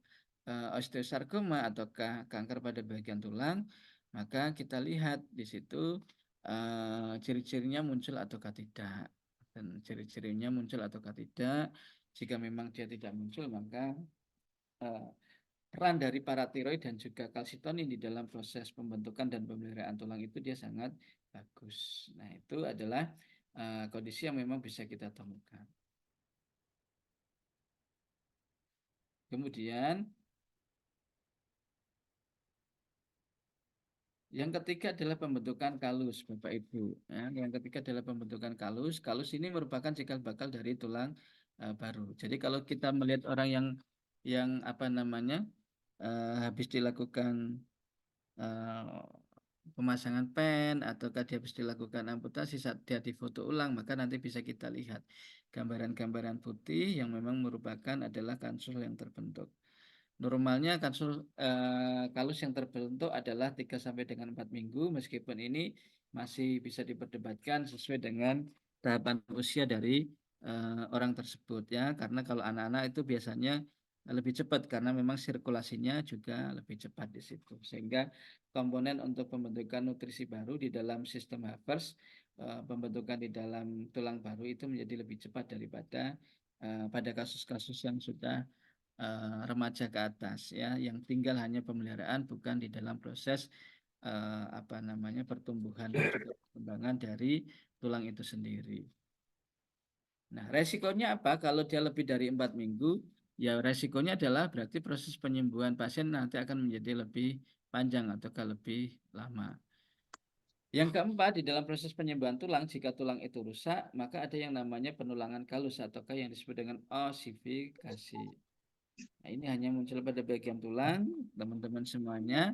osteosarkoma atau kanker pada bagian tulang, maka kita lihat di situ ciri-cirinya muncul ataukah tidak. Dan ciri-cirinya muncul ataukah tidak. Jika memang dia tidak muncul, maka peran dari paratiroid dan juga kalsitonin di dalam proses pembentukan dan pemeliharaan tulang itu dia sangat bagus. Nah, itu adalah kondisi yang memang bisa kita temukan. Kemudian yang ketiga adalah pembentukan kalus, Bapak Ibu. Ya, yang ketiga adalah pembentukan kalus. Kalus ini merupakan cikal bakal dari tulang baru. Jadi kalau kita melihat orang yang apa namanya habis dilakukan pemasangan pen ataukah dia habis dilakukan amputasi, saat dia difoto ulang, maka nanti bisa kita lihat gambaran-gambaran putih yang memang merupakan adalah kansul yang terbentuk. Normalnya kalus yang terbentuk adalah 3 sampai dengan 4 minggu, meskipun ini masih bisa diperdebatkan sesuai dengan tahapan usia dari orang tersebut, ya. Karena kalau anak-anak itu biasanya lebih cepat karena memang sirkulasinya juga lebih cepat di situ. Sehingga komponen untuk pembentukan nutrisi baru di dalam sistem Havertz, pembentukan di dalam tulang baru itu menjadi lebih cepat daripada pada kasus-kasus yang sudah remaja ke atas, ya, yang tinggal hanya pemeliharaan, bukan di dalam proses apa namanya pertumbuhan dan juga perkembangan dari tulang itu sendiri. Nah, resikonya apa kalau dia lebih dari 4 minggu? Ya, resikonya adalah berarti proses penyembuhan pasien nanti akan menjadi lebih panjang atau lebih lama. Yang keempat, di dalam proses penyembuhan tulang, jika tulang itu rusak, maka ada yang namanya penulangan kalus ataukah yang disebut dengan osifikasi. Nah, ini hanya muncul pada bagian tulang, teman-teman semuanya.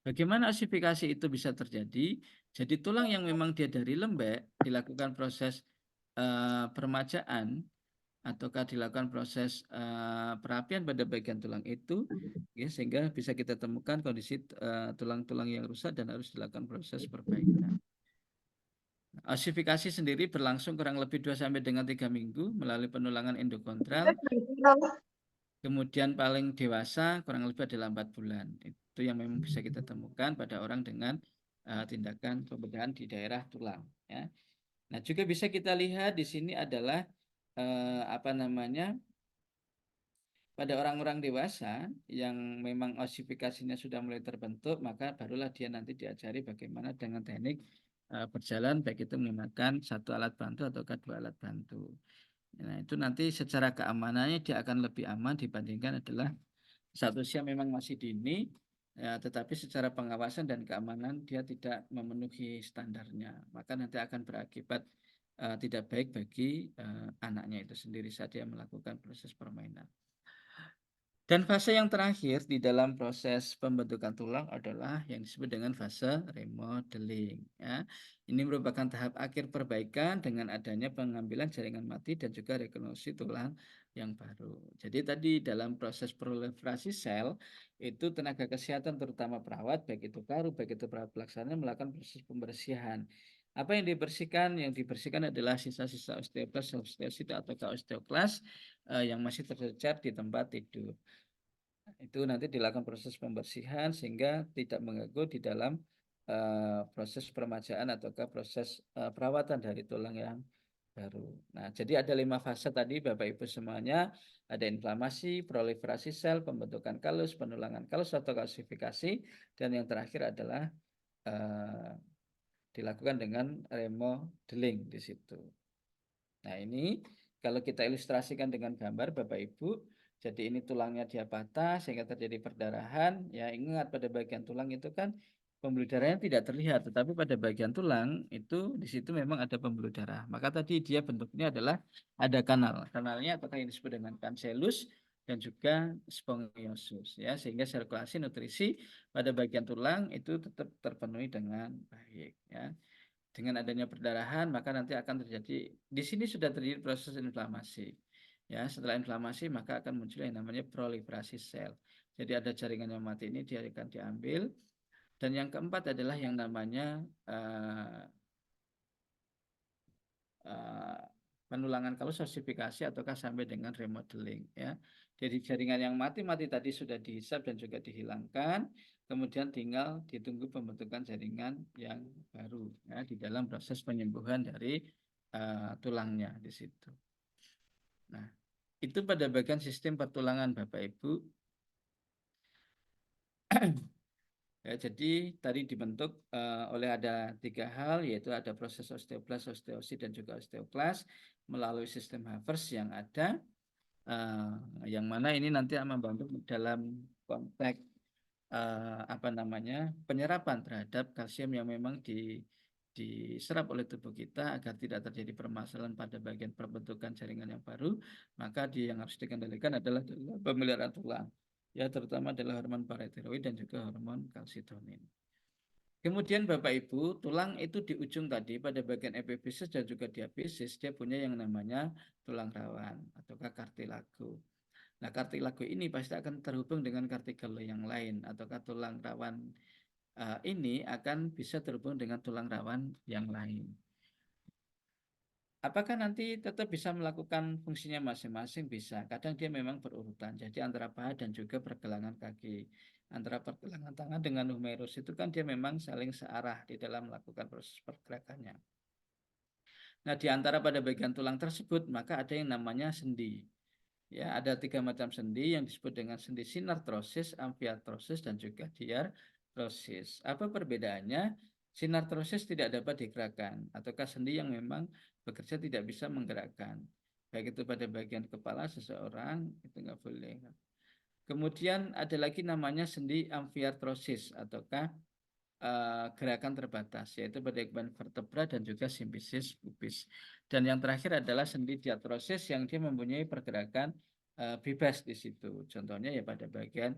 Bagaimana osifikasi itu bisa terjadi? Jadi tulang yang memang dia dari lembek, dilakukan proses permajaan, ataukah dilakukan proses perapian pada bagian tulang itu, ya, sehingga bisa kita temukan kondisi tulang-tulang yang rusak dan harus dilakukan proses perbaikan. Osifikasi sendiri berlangsung kurang lebih 2 sampai dengan 3 minggu melalui penulangan endokontral. Kemudian paling dewasa kurang lebih adalah 4 bulan. Itu yang memang bisa kita temukan pada orang dengan tindakan pembedahan di daerah tulang, ya. Nah, juga bisa kita lihat di sini adalah apa namanya, pada orang-orang dewasa yang memang osifikasinya sudah mulai terbentuk, maka barulah dia nanti diajari bagaimana dengan teknik berjalan, baik itu menggunakan satu alat bantu atau dua alat bantu. Nah, itu nanti secara keamanannya dia akan lebih aman dibandingkan adalah saat usia memang masih dini, ya, tetapi secara pengawasan dan keamanan dia tidak memenuhi standarnya. Maka nanti akan berakibat tidak baik bagi anaknya itu sendiri saat dia melakukan proses permainan. Dan fase yang terakhir di dalam proses pembentukan tulang adalah yang disebut dengan fase remodeling, ya. Ini merupakan tahap akhir perbaikan dengan adanya pengambilan jaringan mati dan juga rekonstruksi tulang yang baru. Jadi tadi dalam proses proliferasi sel itu tenaga kesehatan terutama perawat, baik itu paru, baik itu perawat pelaksana, melakukan proses pembersihan. Apa yang dibersihkan? Yang dibersihkan adalah sisa-sisa osteoblas, osteosit atau osteoklas yang masih tercecer di tempat tidur. Itu nanti dilakukan proses pembersihan sehingga tidak mengganggu di dalam proses peremajaan ataukah proses perawatan dari tulang yang baru. Nah, jadi ada 5 fase tadi Bapak Ibu semuanya. Ada inflamasi, proliferasi sel, pembentukan kalus, penulangan kalus atau kalsifikasi, dan yang terakhir adalah dilakukan dengan remodeling di situ. Nah, ini kalau kita ilustrasikan dengan gambar Bapak Ibu, jadi ini tulangnya dia patah sehingga terjadi perdarahan. Ya, ingat pada bagian tulang itu kan pembuluh darahnya tidak terlihat, tetapi pada bagian tulang itu di situ memang ada pembuluh darah. Maka tadi dia bentuknya adalah ada kanal. Kanalnya apakah yang disebut dengan cancellus dan juga spongiosus, ya, sehingga sirkulasi nutrisi pada bagian tulang itu tetap terpenuhi dengan baik, ya. Dengan adanya perdarahan, maka nanti akan terjadi, di sini sudah terjadi proses inflamasi. Ya, setelah inflamasi maka akan muncul yang namanya proliferasi sel. Jadi ada jaringan yang mati ini dia akan diambil. Dan yang keempat adalah yang namanya penulangan kalus osifikasi ataukah sampai dengan remodeling, ya. Jadi jaringan yang mati-mati tadi sudah dihisap dan juga dihilangkan, kemudian tinggal ditunggu pembentukan jaringan yang baru, ya, di dalam proses penyembuhan dari tulangnya di situ. Nah, itu pada bagian sistem pertulangan Bapak Ibu. Ya, jadi tadi dibentuk oleh ada 3 hal, yaitu ada proses osteoblas, osteosit, dan juga osteoklas melalui sistem Havertz yang ada, yang mana ini nanti akan membantu dalam konteks penyerapan terhadap kalsium yang memang diserap oleh tubuh kita agar tidak terjadi permasalahan pada bagian pembentukan jaringan yang baru. Maka yang harus dikendalikan adalah pemeliharaan tulang, ya, terutama adalah hormon paratiroid dan juga hormon kalsitonin. Kemudian Bapak Ibu, tulang itu di ujung tadi pada bagian epifisis dan juga diafisis dia punya yang namanya tulang rawan ataukah kartilago. Nah, kartilago ini pasti akan terhubung dengan kartilage yang lain ataukah tulang rawan ini akan bisa terhubung dengan tulang rawan yang lain. Apakah nanti tetap bisa melakukan fungsinya masing-masing? Bisa. Kadang dia memang berurutan. Jadi antara paha dan juga pergelangan kaki, antara pergelangan tangan dengan humerus itu kan dia memang saling searah di dalam melakukan proses pergerakannya. Nah, di antara pada bagian tulang tersebut maka ada yang namanya sendi. Ya, ada 3 macam sendi yang disebut dengan sendi sinartrosis, amfiartrosis, dan juga diartrosis. Apa perbedaannya? Sinartrosis tidak dapat digerakkan, ataukah sendi yang memang bekerja tidak bisa menggerakkan. Baik itu pada bagian kepala seseorang, itu nggak boleh. Kemudian ada lagi namanya sendi amfiartrosis, ataukah gerakan terbatas, yaitu pada bagian vertebra dan juga simfisis pubis. Dan yang terakhir adalah sendi diartrosis yang dia mempunyai pergerakan bebas di situ. Contohnya ya pada bagian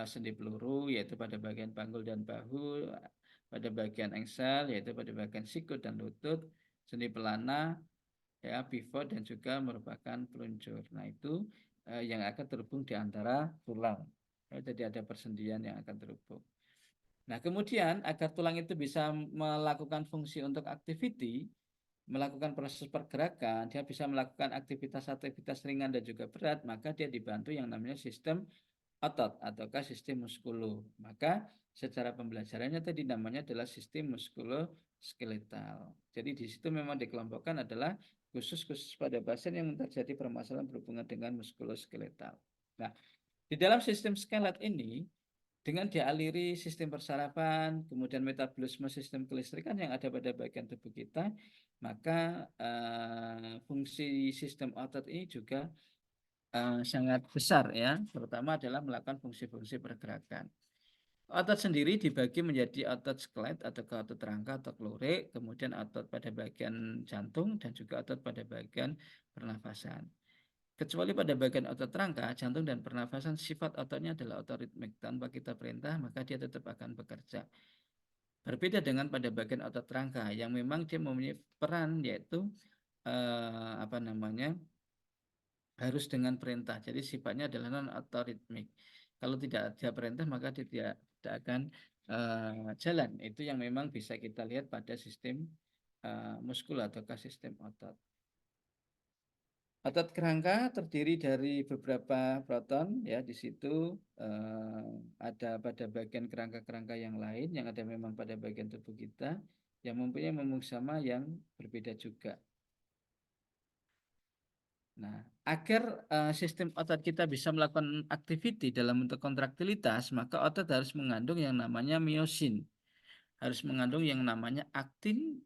sendi peluru, yaitu pada bagian panggul dan bahu, pada bagian engsel, yaitu pada bagian sikut dan lutut, sendi pelana, ya, pivot, dan juga merupakan peluncur. Nah, itu yang akan terhubung di antara tulang. Ya, jadi ada persendian yang akan terhubung. Nah, kemudian agar tulang itu bisa melakukan fungsi untuk activity, melakukan proses pergerakan, dia bisa melakukan aktivitas-aktivitas ringan dan juga berat, maka dia dibantu yang namanya sistem otot ataukah sistem muskulo. Maka secara pembelajarannya tadi namanya adalah sistem muskuloskeletal. Jadi di situ memang dikelompokkan adalah khusus pada pasien yang terjadi permasalahan berhubungan dengan muskuloskeletal. Nah, di dalam sistem skelet ini dengan dialiri sistem persarafan, kemudian metabolisme sistem kelistrikan yang ada pada bagian tubuh kita, maka fungsi sistem otot ini juga sangat besar, ya, terutama adalah melakukan fungsi-fungsi pergerakan. Otot sendiri dibagi menjadi otot skelet atau otot rangka atau lurik, kemudian otot pada bagian jantung dan juga otot pada bagian pernafasan. Kecuali pada bagian otot rangka, jantung dan pernafasan sifat ototnya adalah otoritmik. Tanpa kita perintah maka dia tetap akan bekerja. Berbeda dengan pada bagian otot rangka yang memang dia mempunyai peran, yaitu harus dengan perintah. Jadi sifatnya adalah non otoritmik. Kalau tidak ada perintah maka dia tidak akan jalan. Itu yang memang bisa kita lihat pada sistem muskul ataukah sistem otot. Otot kerangka terdiri dari beberapa proton, ya, di situ ada pada bagian kerangka-kerangka yang lain yang ada memang pada bagian tubuh kita yang mempunyai memung sama yang berbeda juga. Nah, agar sistem otot kita bisa melakukan aktiviti dalam bentuk kontraktilitas, maka otot harus mengandung yang namanya miosin, harus mengandung yang namanya aktin,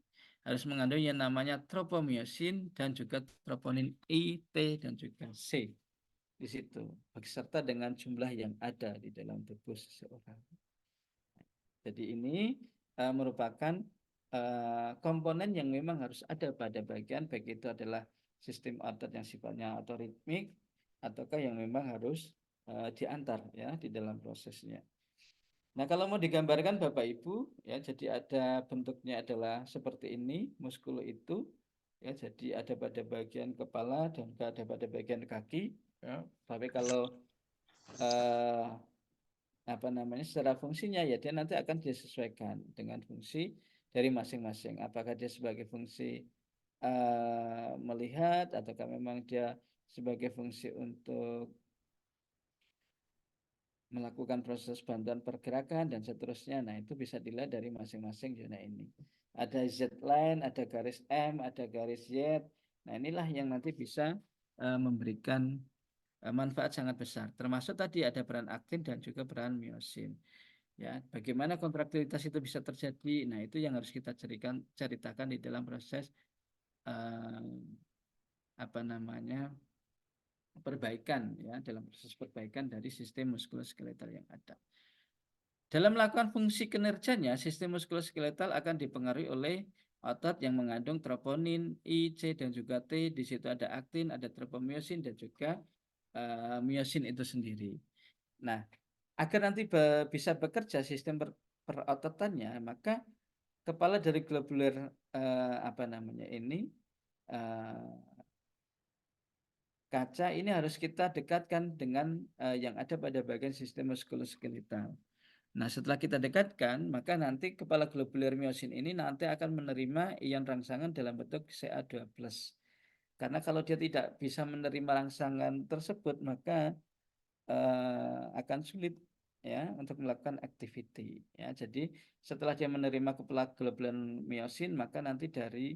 harus mengandung yang namanya tropomiosin dan juga troponin I, T, dan juga C di situ, beserta dengan jumlah yang ada di dalam tubuh seseorang. Jadi ini merupakan komponen yang memang harus ada pada bagian, baik itu adalah sistem otot yang sifatnya otoritmik ataukah yang memang harus diantar, ya, di dalam prosesnya. Nah, kalau mau digambarkan Bapak Ibu, ya, jadi ada bentuknya adalah seperti ini, muskulo itu, ya, jadi ada pada bagian kepala dan juga ada pada bagian kaki, ya. Tapi kalau eh, apa namanya secara fungsinya ya dia nanti akan disesuaikan dengan fungsi dari masing-masing. Apakah dia sebagai fungsi melihat ataukah memang dia sebagai fungsi untuk melakukan proses bantuan pergerakan dan seterusnya. Nah, itu bisa dilihat dari masing-masing zona ini. Ada Z line, ada garis M, ada garis Z. Nah, inilah yang nanti bisa memberikan manfaat sangat besar. Termasuk tadi ada peran aktin dan juga peran miosin. Ya, bagaimana kontraktilitas itu bisa terjadi? Nah, itu yang harus kita ceritakan di dalam proses apa namanya perbaikan, ya, dalam proses perbaikan dari sistem muskuloskeletal yang ada. Dalam melakukan fungsi kinerjanya, sistem muskuloskeletal akan dipengaruhi oleh otot yang mengandung troponin, I, C, dan juga T. Di situ ada aktin, ada tropomyosin, dan juga myosin itu sendiri. Nah, agar nanti bisa bekerja sistem perototannya, maka kepala dari globuler apa namanya ini kaca ini harus kita dekatkan dengan yang ada pada bagian sistem muskuloskeletal. Nah, setelah kita dekatkan, maka nanti kepala globuler myosin ini nanti akan menerima ion rangsangan dalam bentuk Ca2+. Karena kalau dia tidak bisa menerima rangsangan tersebut, maka akan sulit ya untuk melakukan activity. Ya, jadi setelah dia menerima kepala globuler myosin, maka nanti dari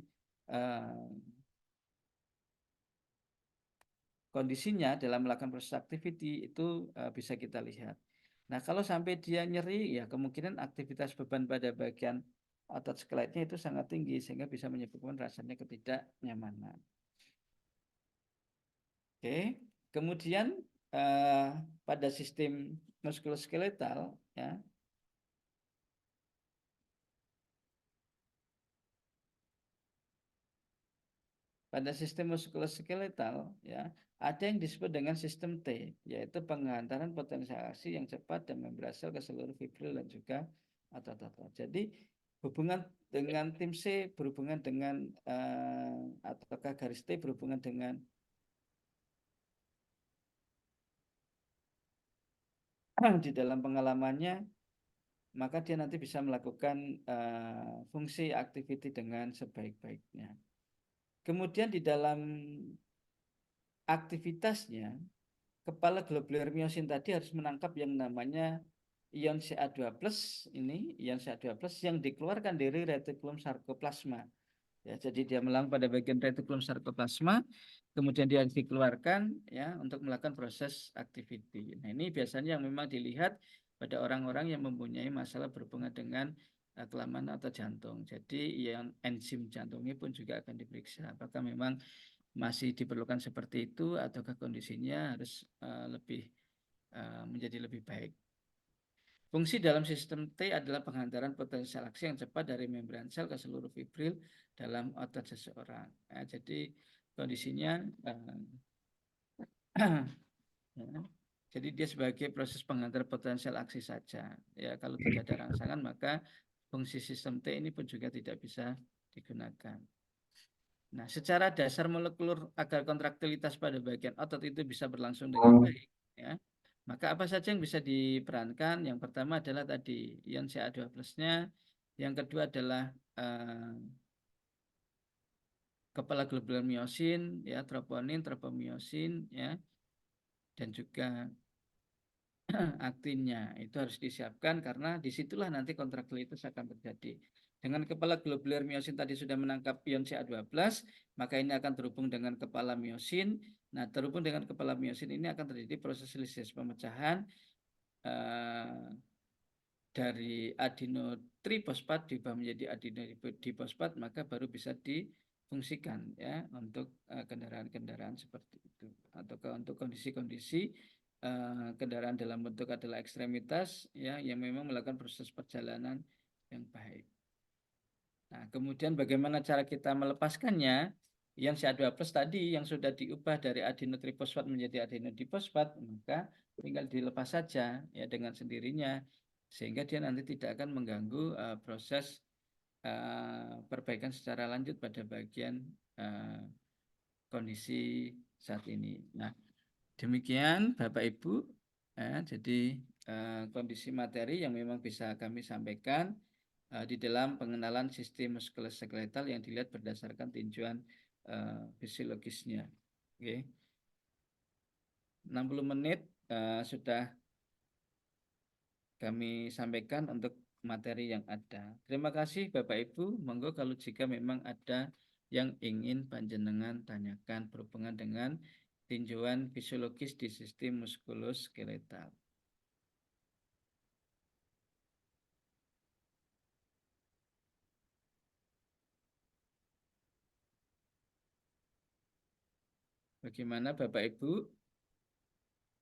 kondisinya dalam melakukan proses activity itu bisa kita lihat. Nah, kalau sampai dia nyeri, ya kemungkinan aktivitas beban pada bagian otot skeletnya itu sangat tinggi sehingga bisa menyebabkan rasanya ketidaknyamanan. Oke, kemudian pada sistem muskuloskeletal, ya, pada sistem muskuloskeletal, ya, ada yang disebut dengan sistem T, yaitu penghantaran potensiasi yang cepat dan berasal ke seluruh fibril dan juga otot-otot. Jadi hubungan dengan tim C berhubungan dengan ataukah garis T berhubungan dengan di dalam pengalamannya, maka dia nanti bisa melakukan fungsi activity dengan sebaik-baiknya. Kemudian di dalam aktivitasnya, kepala globuler myosin tadi harus menangkap yang namanya ion Ca2+ ini, ion Ca2+ yang dikeluarkan dari retikulum sarkoplasma. Ya, jadi dia melang pada bagian retikulum sarkoplasma, kemudian dia dikeluarkan ya untuk melakukan proses activity. Nah, ini biasanya yang memang dilihat pada orang-orang yang mempunyai masalah berhubungan dengan kelamahan atau jantung. Jadi yang enzim jantungnya pun juga akan diperiksa apakah memang masih diperlukan seperti itu ataukah kondisinya harus menjadi lebih baik. Fungsi dalam sistem T adalah penghantaran potensial aksi yang cepat dari membran sel ke seluruh fibril dalam otot seseorang. Ya, jadi kondisinya ya, jadi dia sebagai proses penghantar potensial aksi saja. Ya, kalau tidak ada rangsangan maka fungsi sistem T ini pun juga tidak bisa digunakan. Nah, secara dasar molekul agar kontraktilitas pada bagian otot itu bisa berlangsung dengan baik, ya, maka apa saja yang bisa diperankan? Yang pertama adalah tadi ion Ca2+-nya, yang kedua adalah kepala globuler myosin, ya, troponin, tropomyosin, ya, dan juga aktinnya itu harus disiapkan karena disitulah nanti kontraktilitas akan terjadi. Dengan kepala globuler myosin tadi sudah menangkap ion Ca2+, maka ini akan terhubung dengan kepala myosin. Nah, terhubung dengan kepala myosin ini akan terjadi proses lisis pemecahan dari adenotrifosfat diubah menjadi adenodifosfat, maka baru bisa difungsikan ya untuk kendaraan-kendaraan seperti itu atau untuk kondisi-kondisi kendaraan dalam bentuk adalah ekstremitas ya yang memang melakukan proses perjalanan yang baik. Nah, kemudian bagaimana cara kita melepaskannya? Yang Ca2+ tadi yang sudah diubah dari adenotrifosfat menjadi adenodifosfat, maka tinggal dilepas saja ya dengan sendirinya. sehingga dia nanti tidak akan mengganggu proses perbaikan secara lanjut pada bagian kondisi saat ini. Nah, demikian Bapak Ibu, jadi kondisi materi yang memang bisa kami sampaikan di dalam pengenalan sistem muskuloskeletal yang dilihat berdasarkan tinjauan fisiologisnya. Oke. 60 menit sudah kami sampaikan untuk materi yang ada. Terima kasih Bapak Ibu. Monggo kalau jika memang ada yang ingin panjenengan tanyakan berhubungan dengan tinjauan fisiologis di sistem muskuloskeletal. Bagaimana Bapak Ibu?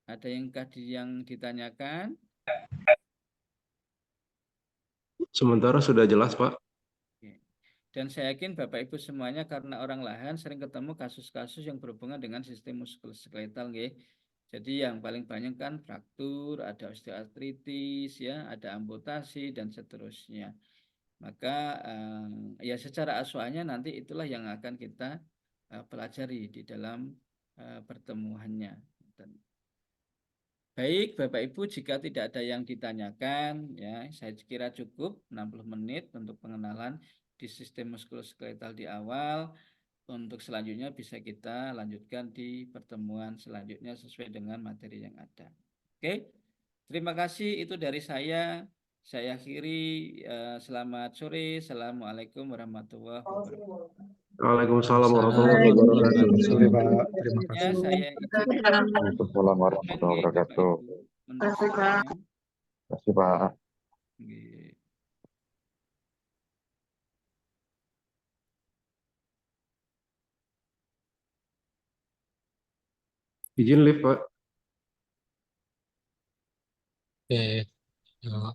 Ada yang ditanyakan? Sementara sudah jelas, Pak. Dan saya yakin Bapak Ibu semuanya karena orang lahan sering ketemu kasus-kasus yang berhubungan dengan sistem muskuloskeletal, nggih. Jadi yang paling banyak kan fraktur, ada osteoartritis, ya, ada amputasi dan seterusnya. Maka ya secara asuhannya nanti itulah yang akan kita pelajari di dalam pertemuannya. Baik, Bapak Ibu, jika tidak ada yang ditanyakan, ya, saya kira cukup 60 menit untuk pengenalan di sistem muskuloskeletal di awal. Untuk selanjutnya bisa kita lanjutkan di pertemuan selanjutnya sesuai dengan materi yang ada. Oke, terima kasih. Itu dari saya. Saya akhiri. Selamat sore. Assalamualaikum warahmatullahi wabarakatuh. Waalaikumsalam warahmatullahi Waalaikumsalam. Sore, wabarakatuh. Pak. Terima Ya, kasih. saya izin Waalaikumsalam warahmatullahi Bapak wabarakatuh. Ibu mendukungnya. Terima kasih, Pak. Nggih. Izin live, Pak. Oke. Yuk.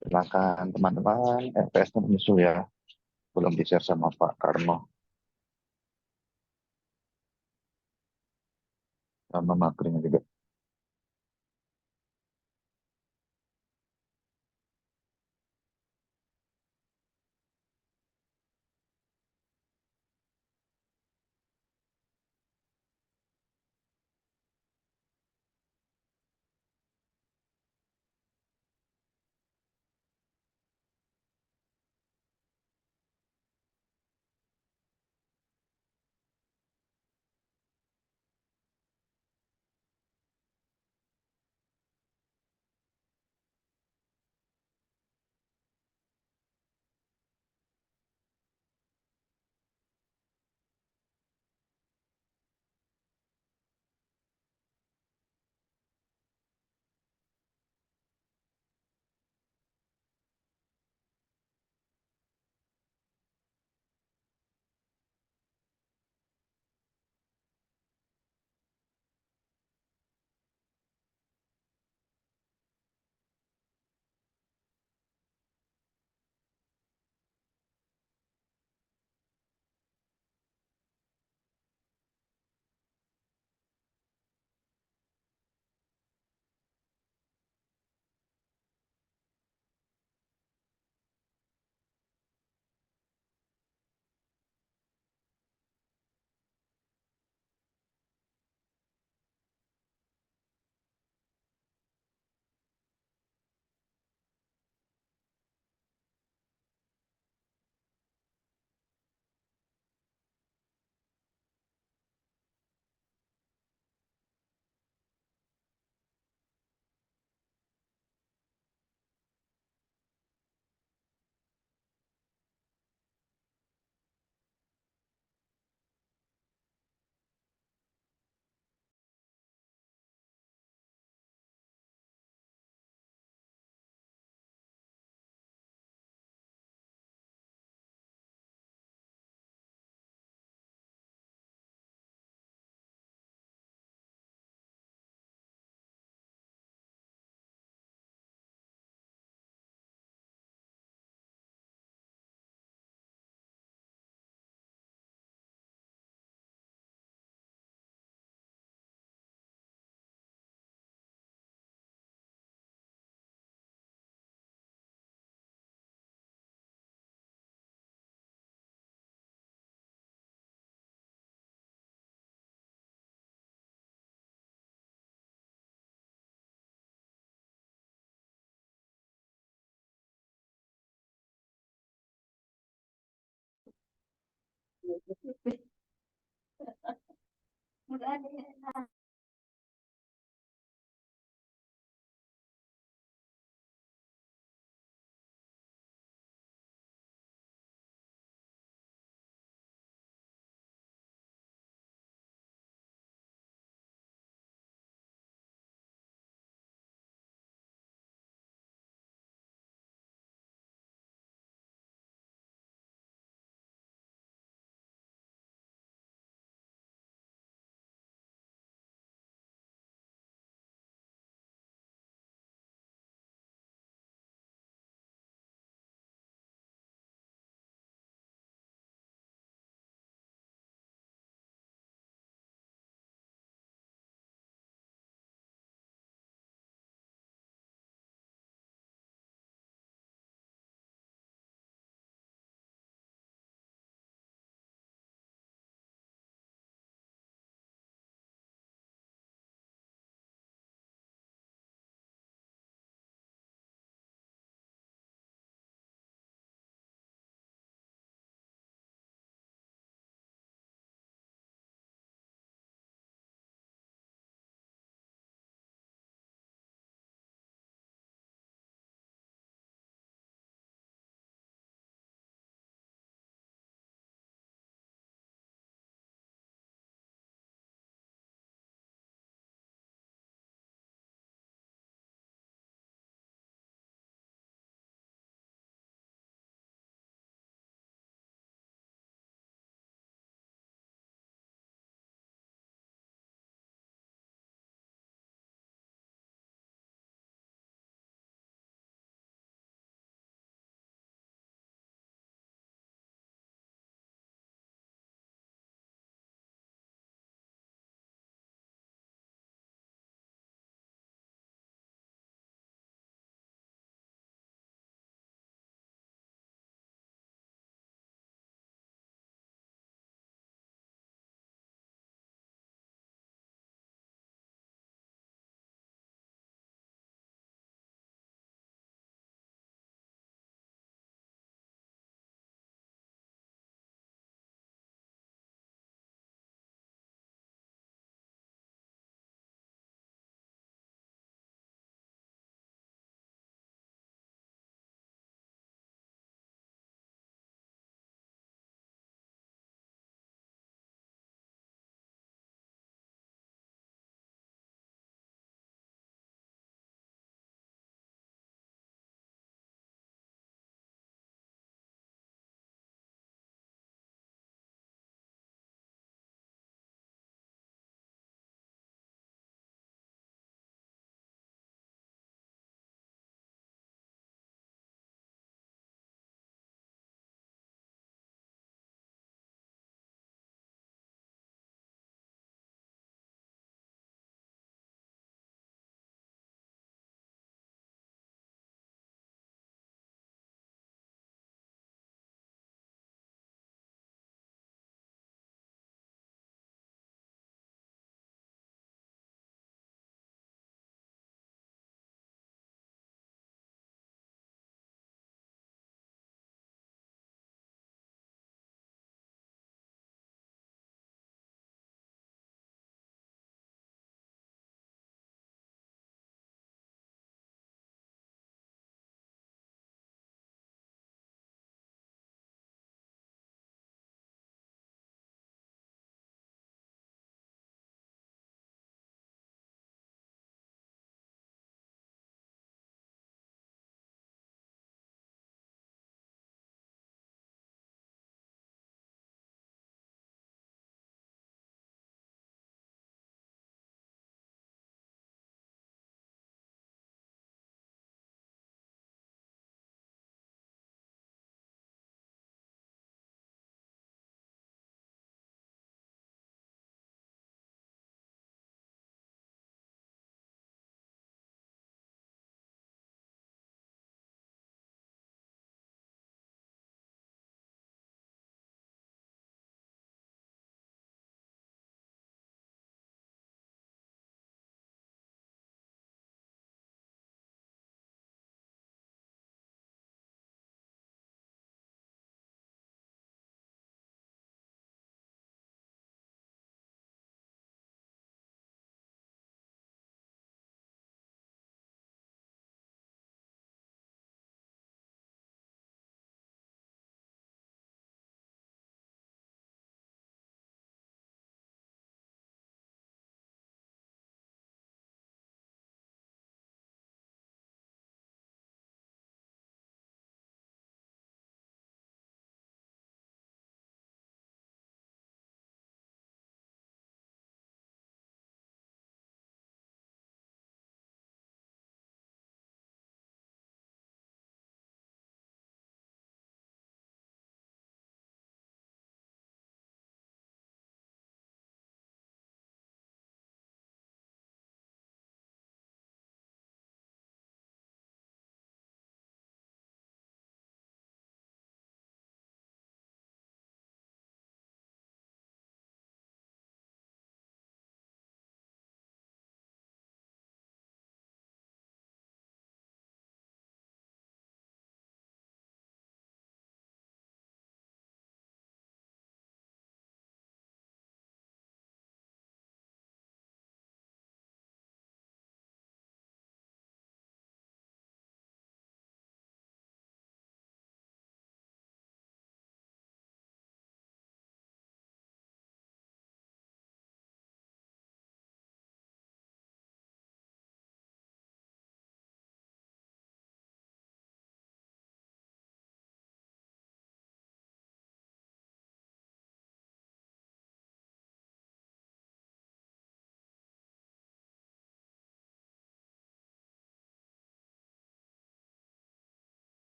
Silakan teman-teman, FPS-nya menyusul ya. Belum di-share sama Pak Karno. Sama materinya juga.